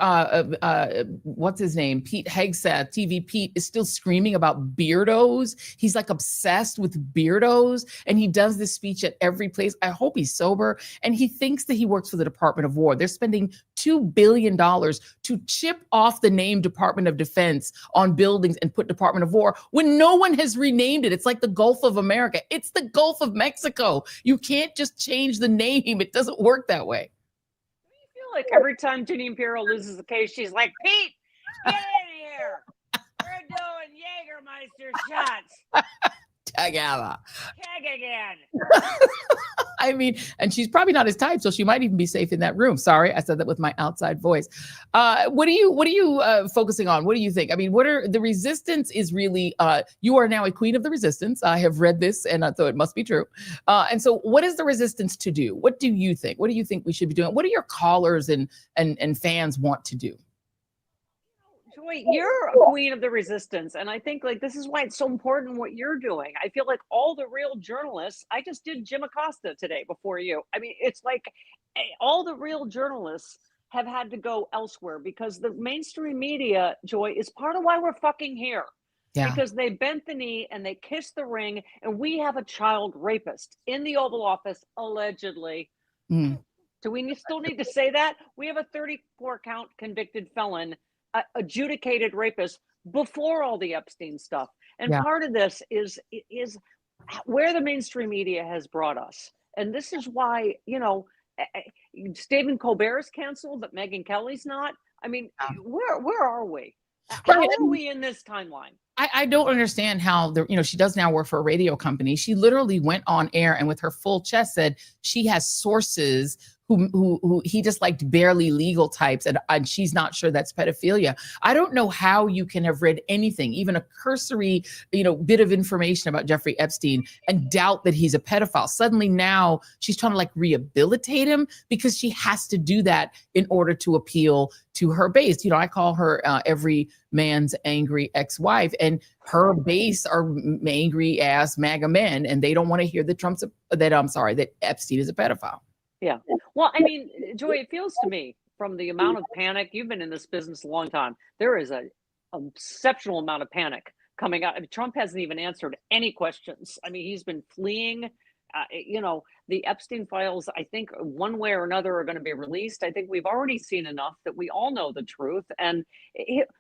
what's his name? Pete Hegseth, TV Pete, is still screaming about beardos. He's like obsessed with beardos. And he does this speech at every place. I hope he's sober. And he thinks that he works for the Department of War. They're spending $2 billion to chip off the name Department of Defense on buildings and put Department of War when no one has renamed it. It's like the Gulf of America. It's the Gulf of Mexico. You can't just change the name. It doesn't work that way. Like every time Janine Pirro loses the case, she's like, Pete, get in here. We're doing Jägermeister shots. Together. Keg again. I mean, and she's probably not his type, so she might even be safe in that room. Sorry, I said that with my outside voice. What are you focusing on? What do you think? I mean, what are the resistance is really, you are now a queen of the resistance. I have read this, and so it must be true. And so what is the resistance to do? What do you think? What do you think we should be doing? What do your callers and fans want to do? Joy, you're a queen of the resistance. And I think like this is why it's so important what you're doing. I feel like all the real journalists, I just did Jim Acosta today before you. I mean, it's like all the real journalists have had to go elsewhere because the mainstream media, Joy, is part of why we're fucking here. Yeah. Because they bent the knee and they kissed the ring, and we have a child rapist in the Oval Office, allegedly. Do we still need to say that? We have a 34-count convicted felon, adjudicated rapist before all the Epstein stuff. And part of this is where the mainstream media has brought us. And this is why, Stephen Colbert is canceled, but Megyn Kelly's not. I mean, where are we? How are we in this timeline? I don't understand how she does now work for a radio company. She literally went on air and with her full chest said she has sources who he just liked barely legal types, and she's not sure that's pedophilia. I don't know how you can have read anything, even a cursory, bit of information about Jeffrey Epstein and doubt that he's a pedophile. Suddenly now she's trying to rehabilitate him because she has to do that in order to appeal to her base. I call her every man's angry ex-wife, and her base are angry ass MAGA men, and they don't want to hear that Epstein is a pedophile. Yeah. Well, I mean, Joy, it feels to me from the amount of panic, you've been in this business a long time, there is an exceptional amount of panic coming out. I mean, Trump hasn't even answered any questions. I mean, he's been fleeing. The Epstein files, I think one way or another are going to be released. I think we've already seen enough that we all know the truth. And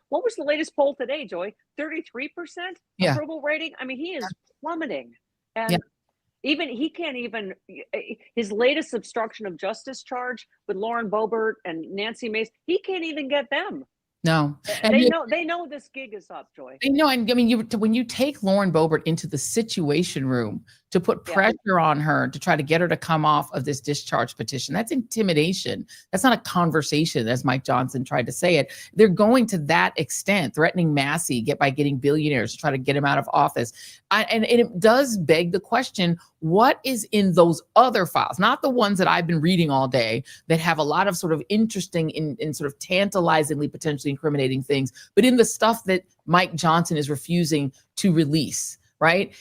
what was the latest poll today, Joy? 33% approval rating? I mean, he is plummeting. And even he can't even, his latest obstruction of justice charge with Lauren Boebert and Nancy Mace, he can't even get them. No, and they know this gig is up, Joy. They know, and I mean, when you take Lauren Boebert into the Situation Room to put pressure on her to try to get her to come off of this discharge petition, that's intimidation. That's not a conversation, as Mike Johnson tried to say it. They're going to that extent, threatening Massey by getting billionaires to try to get him out of office. And it does beg the question, what is in those other files, not the ones that I've been reading all day that have a lot of sort of interesting and sort of tantalizingly potentially incriminating things, but in the stuff that Mike Johnson is refusing to release, right?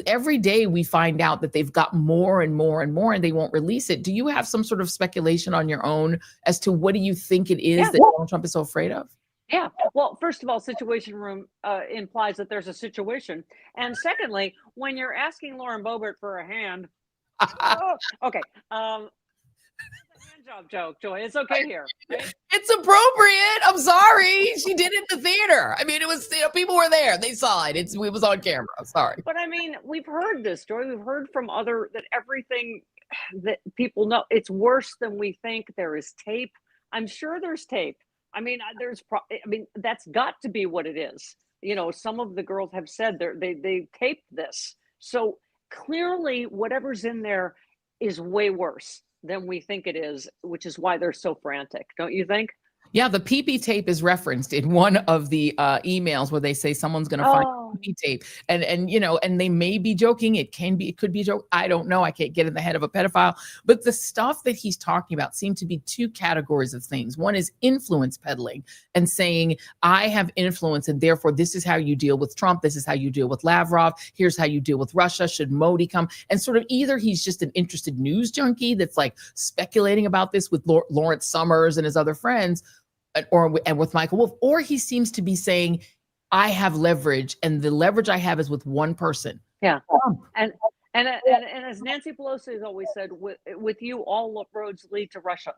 Every day we find out that they've got more and more and more, and they won't release it. Do you have some sort of speculation on your own as to what do you think it is that Donald Trump is so afraid of? Yeah. Well, first of all, Situation Room implies that there's a situation. And secondly, when you're asking Lauren Boebert for a hand, okay. Hand job joke, Joy. It's okay here. Right? It's appropriate. I'm sorry. She did it in the theater. I mean, it was, people were there. They saw it. It was on camera. I'm sorry. But I mean, we've heard this, Joy. We've heard from that everything that people know, it's worse than we think. There is tape. I'm sure there's tape. I mean, that's got to be what it is. Some of the girls have said they taped this. So clearly whatever's in there is way worse than we think it is, which is why they're so frantic. Don't you think? Yeah, the PP tape is referenced in one of the emails where they say someone's going to find PP tape, and they may be joking. It could be a joke. I don't know. I can't get in the head of a pedophile. But the stuff that he's talking about seem to be two categories of things. One is influence peddling and saying, I have influence, and therefore this is how you deal with Trump. This is how you deal with Lavrov. Here's how you deal with Russia. Should Modi come? And sort of either he's just an interested news junkie that's speculating about this with Lawrence Summers and his other friends, and with Michael Wolff, or he seems to be saying, I have leverage, and the leverage I have is with one person. Yeah. And as Nancy Pelosi has always said, with you, all roads lead to Russia.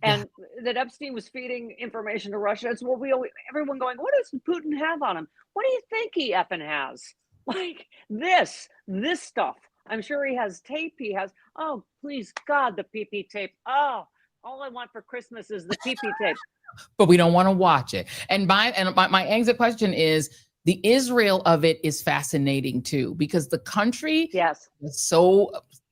And that Epstein was feeding information to Russia. That's what everyone going, what does Putin have on him? What do you think he effing has? This stuff. I'm sure he has tape. He has, oh, please God, the PP tape. Oh, all I want for Christmas is the PP tape. But we don't want to watch it. And my exit question is, the Israel of it is fascinating too, because the country,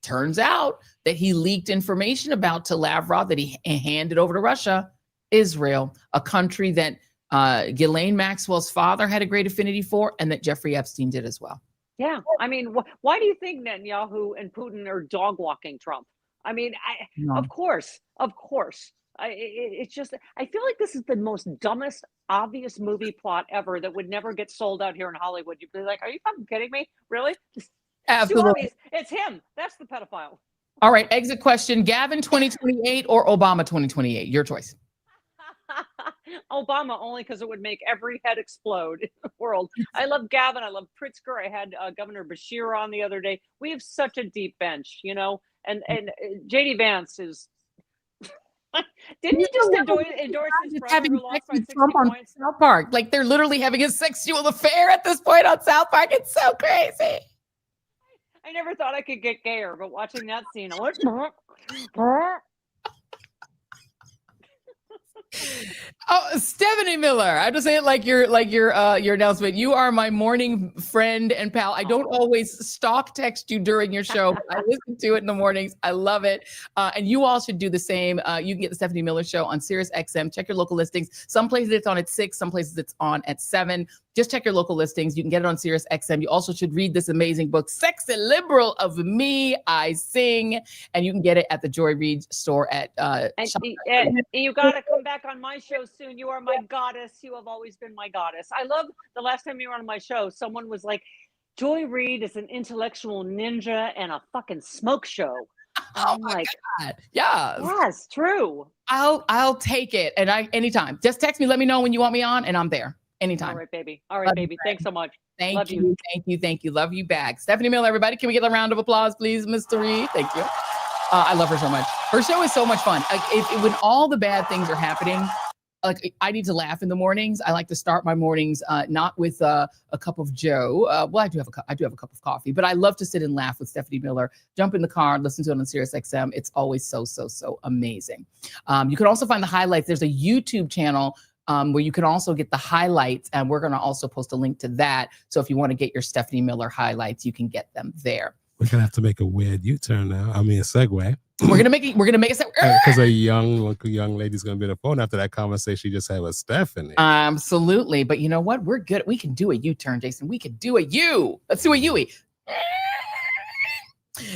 turns out that he leaked information about to Lavrov that he handed over to Russia. Israel, a country that Ghislaine Maxwell's father had a great affinity for, and that Jeffrey Epstein did as well. Yeah, I mean, why do you think Netanyahu and Putin are dog walking Trump? I mean, of course. It's just, I feel like this is the most dumbest, obvious movie plot ever that would never get sold out here in Hollywood. You'd be like, are you fucking kidding me? Really? Absolutely. It's him. That's the pedophile. All right. Exit question. Gavin 2028 or Obama 2028? Your choice. Obama, only because it would make every head explode in the world. I love Gavin. I love Pritzker. I had Governor Bashir on the other day. We have such a deep bench, and JD Vance is. Didn't you just endorse his brother who lost by 60 points? South Park. They're literally having a sexual affair at this point on South Park. It's so crazy. I never thought I could get gayer, but watching that scene, Oh, Stephanie Miller. I just say it like your announcement. You are my morning friend and pal. I don't always stalk text you during your show, but I listen to it in the mornings. I love it. And you all should do the same. You can get the Stephanie Miller Show on Sirius XM. Check your local listings. Some places it's on at 6, some places it's on at 7. Just check your local listings. You can get it on Sirius XM. You also should read this amazing book, Sexy Liberal of Me, I Sing. And you can get it at the Joy Reid store at and you got to come back on my show soon. You are my goddess. You have always been my goddess. I love the last time you were on my show, someone was like, Joy Reid is an intellectual ninja and a fucking smoke show. Oh my God. Yeah. Yes, true. I'll take it. And anytime. Just text me, let me know when you want me on, and I'm there. Anytime. All right, baby. All right, baby. Thanks so much. Thank you. Thank you. Love you back. Stephanie Miller, everybody. Can we get a round of applause, please, Mr. Reid? Thank you. I love her so much. Her show is so much fun. Like when all the bad things are happening, like I need to laugh in the mornings. I like to start my mornings not with a cup of Joe. Well, I do have a cup of coffee, but I love to sit and laugh with Stephanie Miller. Jump in the car, listen to it on Sirius XM. It's always so amazing. You can also find the highlights. There's a YouTube channel where you can also get the highlights, and we're going to also post a link to that. So if you want to get your Stephanie Miller highlights, you can get them there. We're gonna have to make a weird U-turn now. I mean, a segue. We're gonna make a segue because a young lady's gonna be on the phone after that conversation you just had with Stephanie. Absolutely, but you know what? We're good. We can do a U-turn, Jason. We can do a U. Let's do a U-E.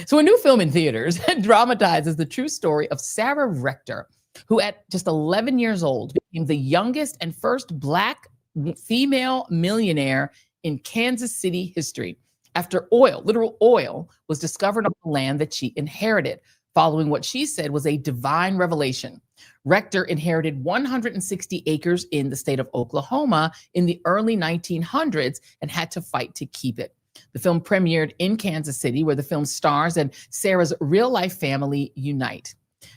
So a new film in theaters dramatizes the true story of Sarah Rector, who at just 11 years old became the youngest and first Black female millionaire in Kansas City history after literal oil, was discovered on the land that she inherited, following what she said was a divine revelation. Rector inherited 160 acres in the state of Oklahoma in the early 1900s and had to fight to keep it. The film premiered in Kansas City, where the film stars and Sarah's real-life family unite.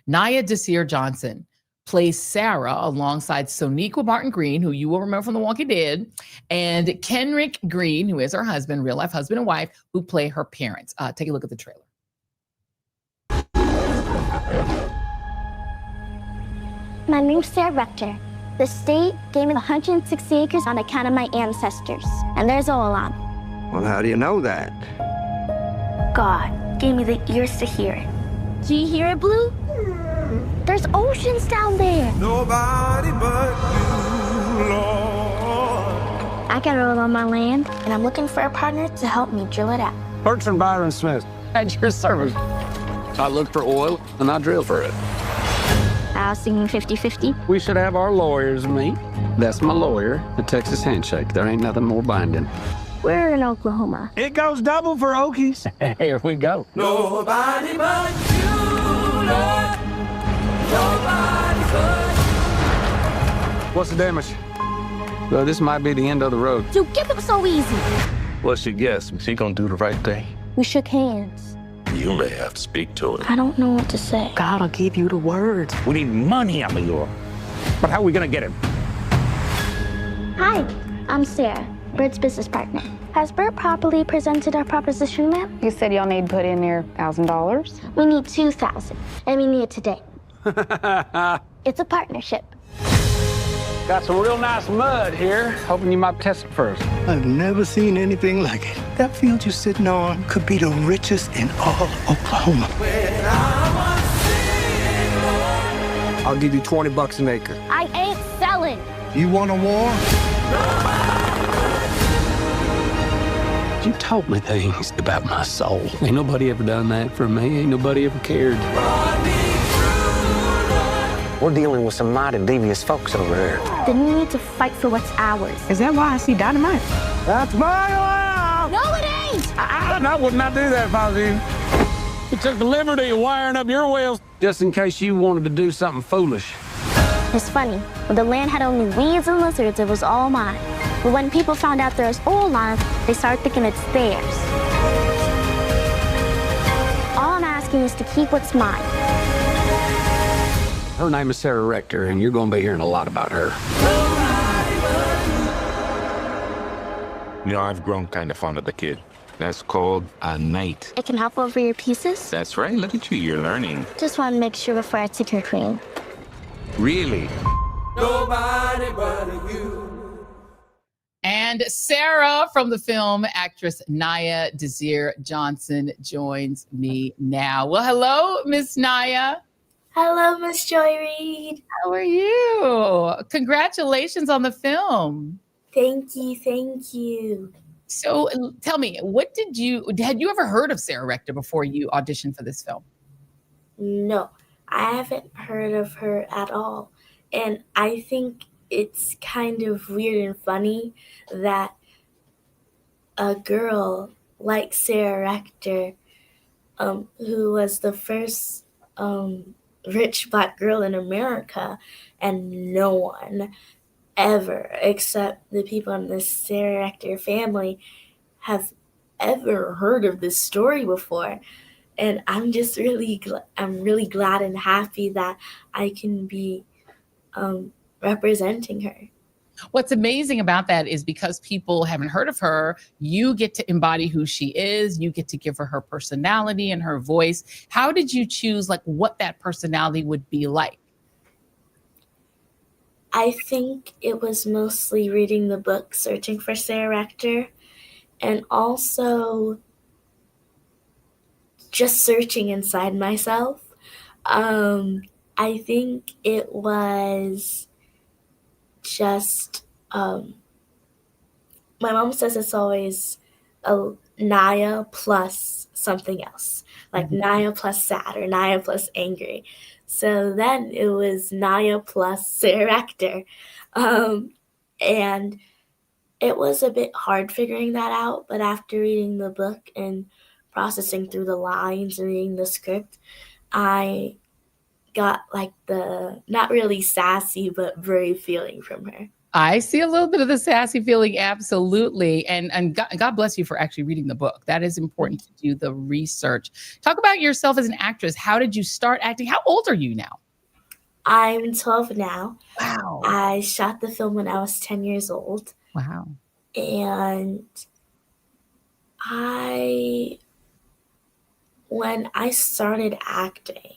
Nia Desir Johnson plays Sarah alongside Sonequa Martin Green, who you will remember from The Walking Dead, and Kenrick Green, who is her husband, real-life husband and wife, who play her parents. Take a look at the trailer. My name's Sarah Rector. The state gave me 160 acres on account of my ancestors, and there's all on. Well, how do you know that? God gave me the ears to hear it. Do you hear it, Blue? There's oceans down there. Nobody but you, Lord. I got oil on my land, and I'm looking for a partner to help me drill it out. Bertrand Byron Smith, at your service. I look for oil, and I drill for it. I was thinking 50-50. We should have our lawyers meet. That's my lawyer, the Texas handshake. There ain't nothing more binding. We're in Oklahoma. It goes double for Okies. Here we go. Nobody but you, Lord. Nobody but. What's the damage? Well, this might be the end of the road. You give it so easy. What's your guess? Is he gonna do the right thing? We shook hands. You may have to speak to him. I don't know what to say. God'll give you the words. We need money out of you. But how are we gonna get it? Hi, I'm Sarah, Bert's business partner. Has Bert properly presented our proposition, ma'am? You said y'all need to put in your $1,000. We need 2,000, and we need it today. It's a partnership. Got some real nice mud here. Hoping you might test it first. I've never seen anything like it. That field you're sitting on could be the richest in all Oklahoma. I'll give you $20 an acre. I ain't selling. You want a war? You taught me things about my soul. Ain't nobody ever done that for me. Ain't nobody ever cared. We're dealing with some mighty devious folks over there. Then we need to fight for what's ours. Is that why I see dynamite? That's my oil! No, it ain't! I would not do that if I was you. You took the liberty of wiring up your wells just in case you wanted to do something foolish. It's funny. When the land had only weeds and lizards, it was all mine. But when people found out there's oil on it, they started thinking it's theirs. All I'm asking is to keep what's mine. Her name is Sarah Rector, and you're going to be hearing a lot about her. You know, I've grown kind of fond of the kid. That's called a knight. It can hop over your pieces? That's right. Look at you. You're learning. Just want to make sure before I take your cream. Really? Nobody but you. And Sarah from the film, actress Naya Desir Johnson, joins me now. Well, hello, Miss Naya. Hello, Miss Joy Reid. How are you? Congratulations on the film. Thank you, thank you. So tell me, had you ever heard of Sarah Rector before you auditioned for this film? No, I haven't heard of her at all. And I think it's kind of weird and funny that a girl like Sarah Rector, who was the first rich Black girl in America, and no one ever except the people in the Sarah Rector family have ever heard of this story before. And I'm just really glad and happy that I can be representing her. What's amazing about that is because people haven't heard of her, you get to embody who she is. You get to give her personality and her voice. How did you choose what that personality would be like? I think it was mostly reading the book, searching for Sarah Rector, and also just searching inside myself. I think it was just, my mom says it's always a Naya plus something else, like Naya plus sad or Naya plus angry. So then it was Naya plus Sarah Rector. And it was a bit hard figuring that out, but after reading the book and processing through the lines and reading the script, I got the not really sassy but brave feeling from her. I see a little bit of the sassy feeling, absolutely. And God bless you for actually reading the book. That is important to do the research. Talk about yourself as an actress. How did you start acting? How old are you now? I'm 12 now. Wow. I shot the film when I was 10 years old. Wow. And when I started acting,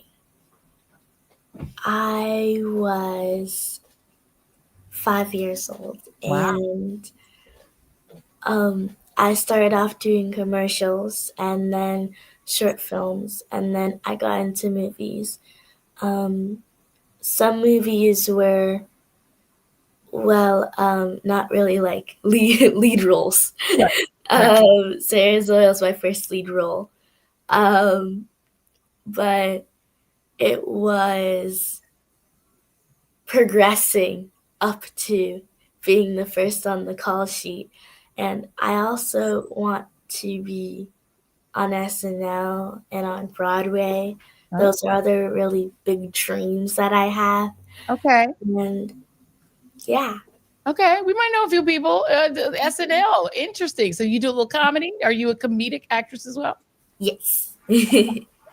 I was 5 years old. Wow. And I started off doing commercials and then short films, and then I got into movies. Some movies were, not really lead roles. Right. Sarah's Oil was my first lead role. But it was progressing up to being the first on the call sheet. And I also want to be on SNL and on Broadway. Those are other really big dreams that I have. Okay. And yeah. Okay. We might know a few people. SNL. Interesting. So you do a little comedy? Are you a comedic actress as well? Yes.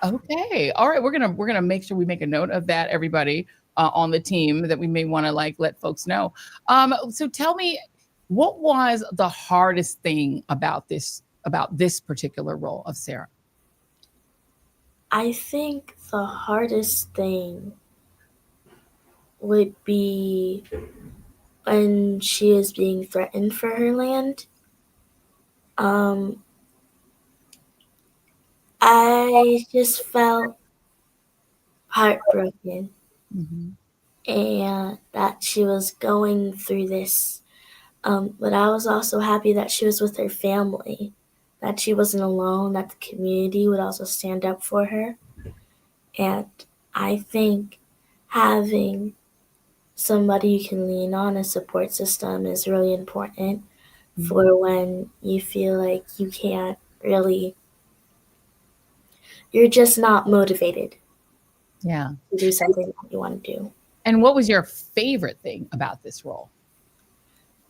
Okay. All right. We're gonna make sure we make a note of that, everybody on the team, that we may want to let folks know. So tell me, what was the hardest thing about this particular role of Sarah? I think the hardest thing would be when she is being threatened for her land. I just felt heartbroken, and that she was going through this. But I was also happy that she was with her family, that she wasn't alone, that the community would also stand up for her. And I think having somebody you can lean on, a support system, is really important for when you feel like you can't really, you're just not motivated. Yeah. To do something that you want to do. And what was your favorite thing about this role?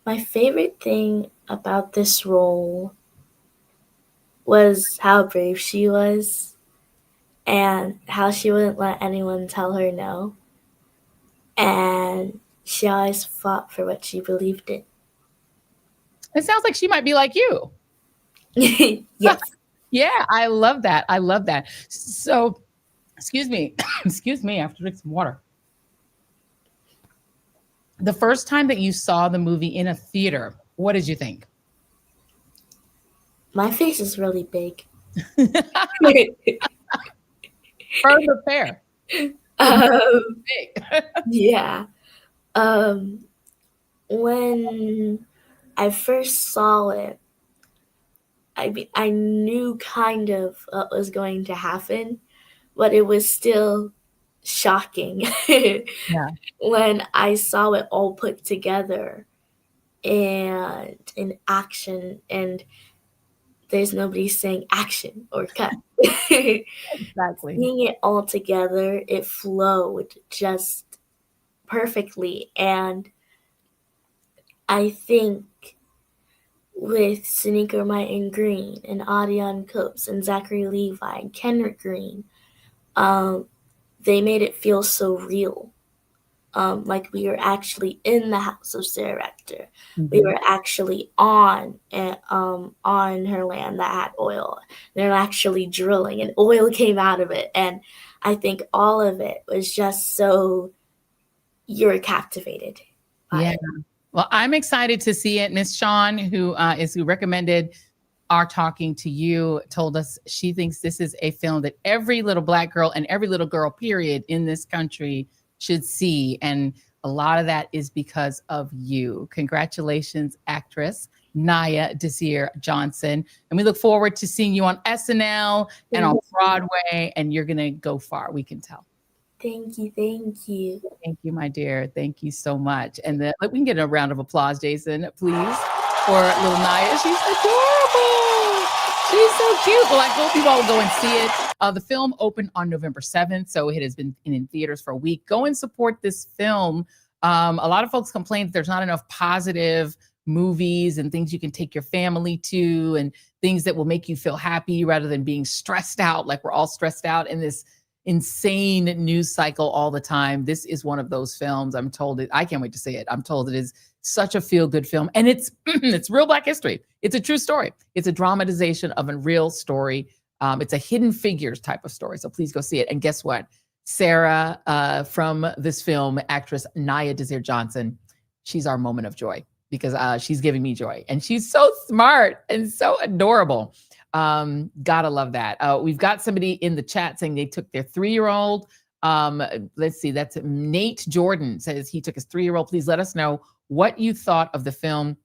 My favorite thing about this role was how brave she was and how she wouldn't let anyone tell her no. And she always fought for what she believed in. It sounds like she might be like you. Yes. Yeah, I love that. I love that. So, excuse me. Excuse me, I have to drink some water. The first time that you saw the movie in a theater, what did you think? My face is really big. Firm or fair? Yeah. When I first saw it, I knew kind of what was going to happen, but it was still shocking when I saw it all put together and in action, and there's nobody saying action or cut. Exactly. Seeing it all together, it flowed just perfectly. And I think with Sonequa Martin Green and Adion Copes and Zachary Levi and Kendrick Green, they made it feel so real. Like we were actually in the house of Sarah Rector. We were actually on her land that had oil. They're actually drilling, and oil came out of it. And I think all of it was just so you're captivated. Yeah. Well, I'm excited to see it. Miss Sean, who recommended our talking to you, told us she thinks this is a film that every little Black girl and every little girl, period, in this country should see. And a lot of that is because of you. Congratulations, actress Nia Desir Johnson. And we look forward to seeing you on SNL and on Broadway. And you're going to go far, we can tell. Thank you. Thank you. Thank you, my dear. Thank you so much. And we can get a round of applause, Jason, please, for little Nia. She's adorable. She's so cute. Well, I hope you all will go and see it. The film opened on November 7th, so it has been in theaters for a week. Go and support this film. A lot of folks complain that there's not enough positive movies and things you can take your family to and things that will make you feel happy rather than being stressed out, like we're all stressed out in this insane news cycle all the time. This is one of those films. I'm told it. I can't wait to see it. I'm told it is such a feel-good film, and it's it's real Black history. It's a true story. It's a dramatization of a real story. It's a hidden figures type of story. So please go see it. And guess what? Sarah from this film, actress Nia Desir Johnson, she's our moment of joy because she's giving me joy, and she's so smart and so adorable. Gotta love that. We've got somebody in the chat saying they took their 3-year-old. Let's see, that's Nate Jordan says he took his 3-year-old. Please let us know what you thought of the film.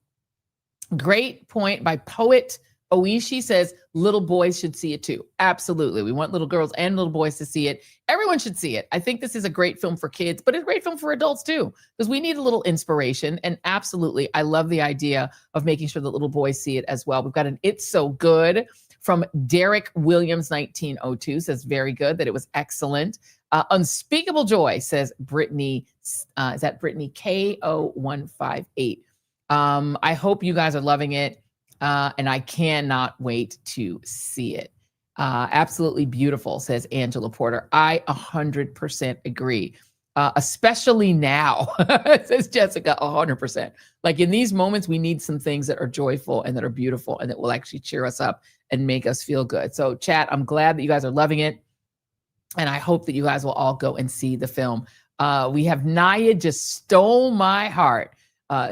Great point by Poet Oishi says little boys should see it too. Absolutely. We want little girls and little boys to see it. Everyone should see it. I think this is a great film for kids, but it's a great film for adults too, because we need a little inspiration. And absolutely, I love the idea of making sure that little boys see it as well. We've got an It's So Good from Derek Williams, 1902, says very good, that it was excellent. Unspeakable Joy says Brittany, is that Brittany K0158. I hope you guys are loving it. And I cannot wait to see it. Absolutely beautiful, says Angela Porter. I 100% agree. Especially now, says Jessica, 100%. Like in these moments, we need some things that are joyful and that are beautiful and that will actually cheer us up and make us feel good. So chat, I'm glad that you guys are loving it. And I hope that you guys will all go and see the film. We have Nia just stole my heart,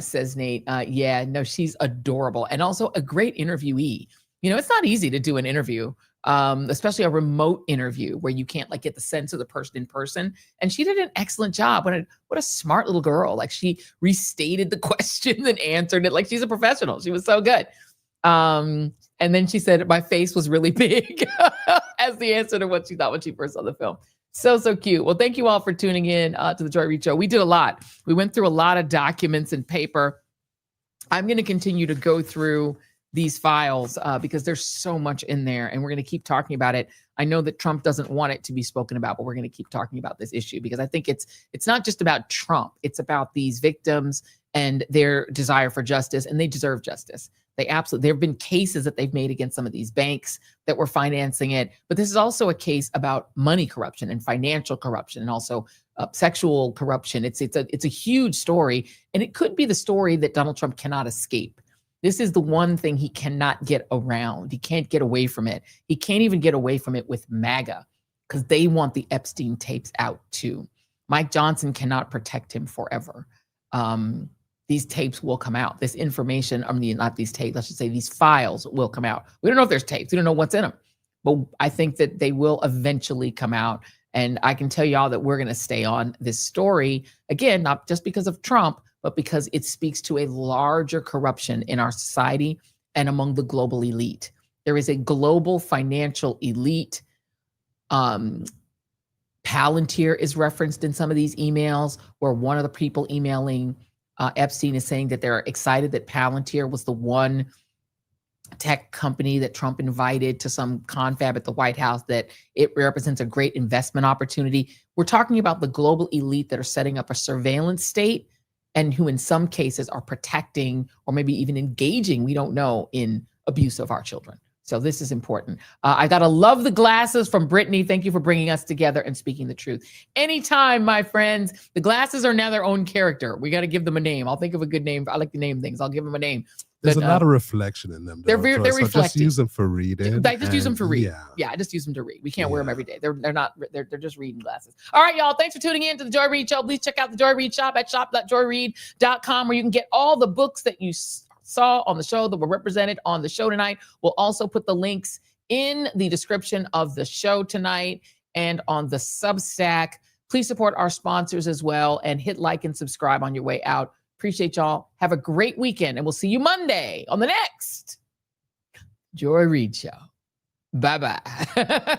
says Nate. Yeah, no, she's adorable. And also a great interviewee. You know, it's not easy to do an interview, especially a remote interview where you can't like get the sense of the person in person. And she did an excellent job. What a smart little girl. Like she restated the question and answered it like she's a professional. She was so good. And then she said, my face was really big as the answer to what she thought when she first saw the film. So cute. Well, thank you all for tuning in to the Joy Reid Show. We did a lot. We went through a lot of documents and paper. I'm going to continue to go through these files because there's so much in there and we're going to keep talking about it. I know that Trump doesn't want it to be spoken about, but we're going to keep talking about this issue because I think it's not just about Trump. It's about these victims and their desire for justice, and they deserve justice. There have been cases that they've made against some of these banks that were financing it, but this is also a case about money corruption and financial corruption and also sexual corruption. It's a huge story, and it could be the story that Donald Trump cannot escape. This is the one thing he cannot get around. He can't get away from it. He can't even get away from it with MAGA because they want the Epstein tapes out too. Mike Johnson cannot protect him forever. these tapes will come out. This information, not these tapes, I should say these files will come out. We don't know if there's tapes. We don't know what's in them. But I think that they will eventually come out. And I can tell y'all that we're going to stay on this story, again, not just because of Trump, but because it speaks to a larger corruption in our society and among the global elite. There is a global financial elite. Palantir is referenced in some of these emails, where one of the people emailing Epstein is saying that they're excited that Palantir was the one tech company that Trump invited to some confab at the White House, that it represents a great investment opportunity. We're talking about the global elite that are setting up a surveillance state and who in some cases are protecting or maybe even engaging, we don't know, in abuse of our children. So this is important. I gotta love the glasses from Brittany. Thank you for bringing us together and speaking the truth. Anytime, my friends. The glasses are now their own character. We got to give them a name. I'll think of a good name. I like to name things. I'll give them a name. There's a lot of reflection in them. They're reflective. Just use them for reading. I just use them for reading. Yeah, I just use them to read. We can't wear them every day. They're just reading glasses. All right, y'all. Thanks for tuning in to the Joy Reid Show. Please check out the Joy Reid shop at shop.joyreid.com, where you can get all the books that you saw on the show that were represented on the show tonight. We'll also put the links in the description of the show tonight and on the Substack. Please support our sponsors as well and hit like and subscribe on your way out. Appreciate y'all. Have a great weekend, and we'll see you Monday on the next Joy Reid Show. Bye-bye.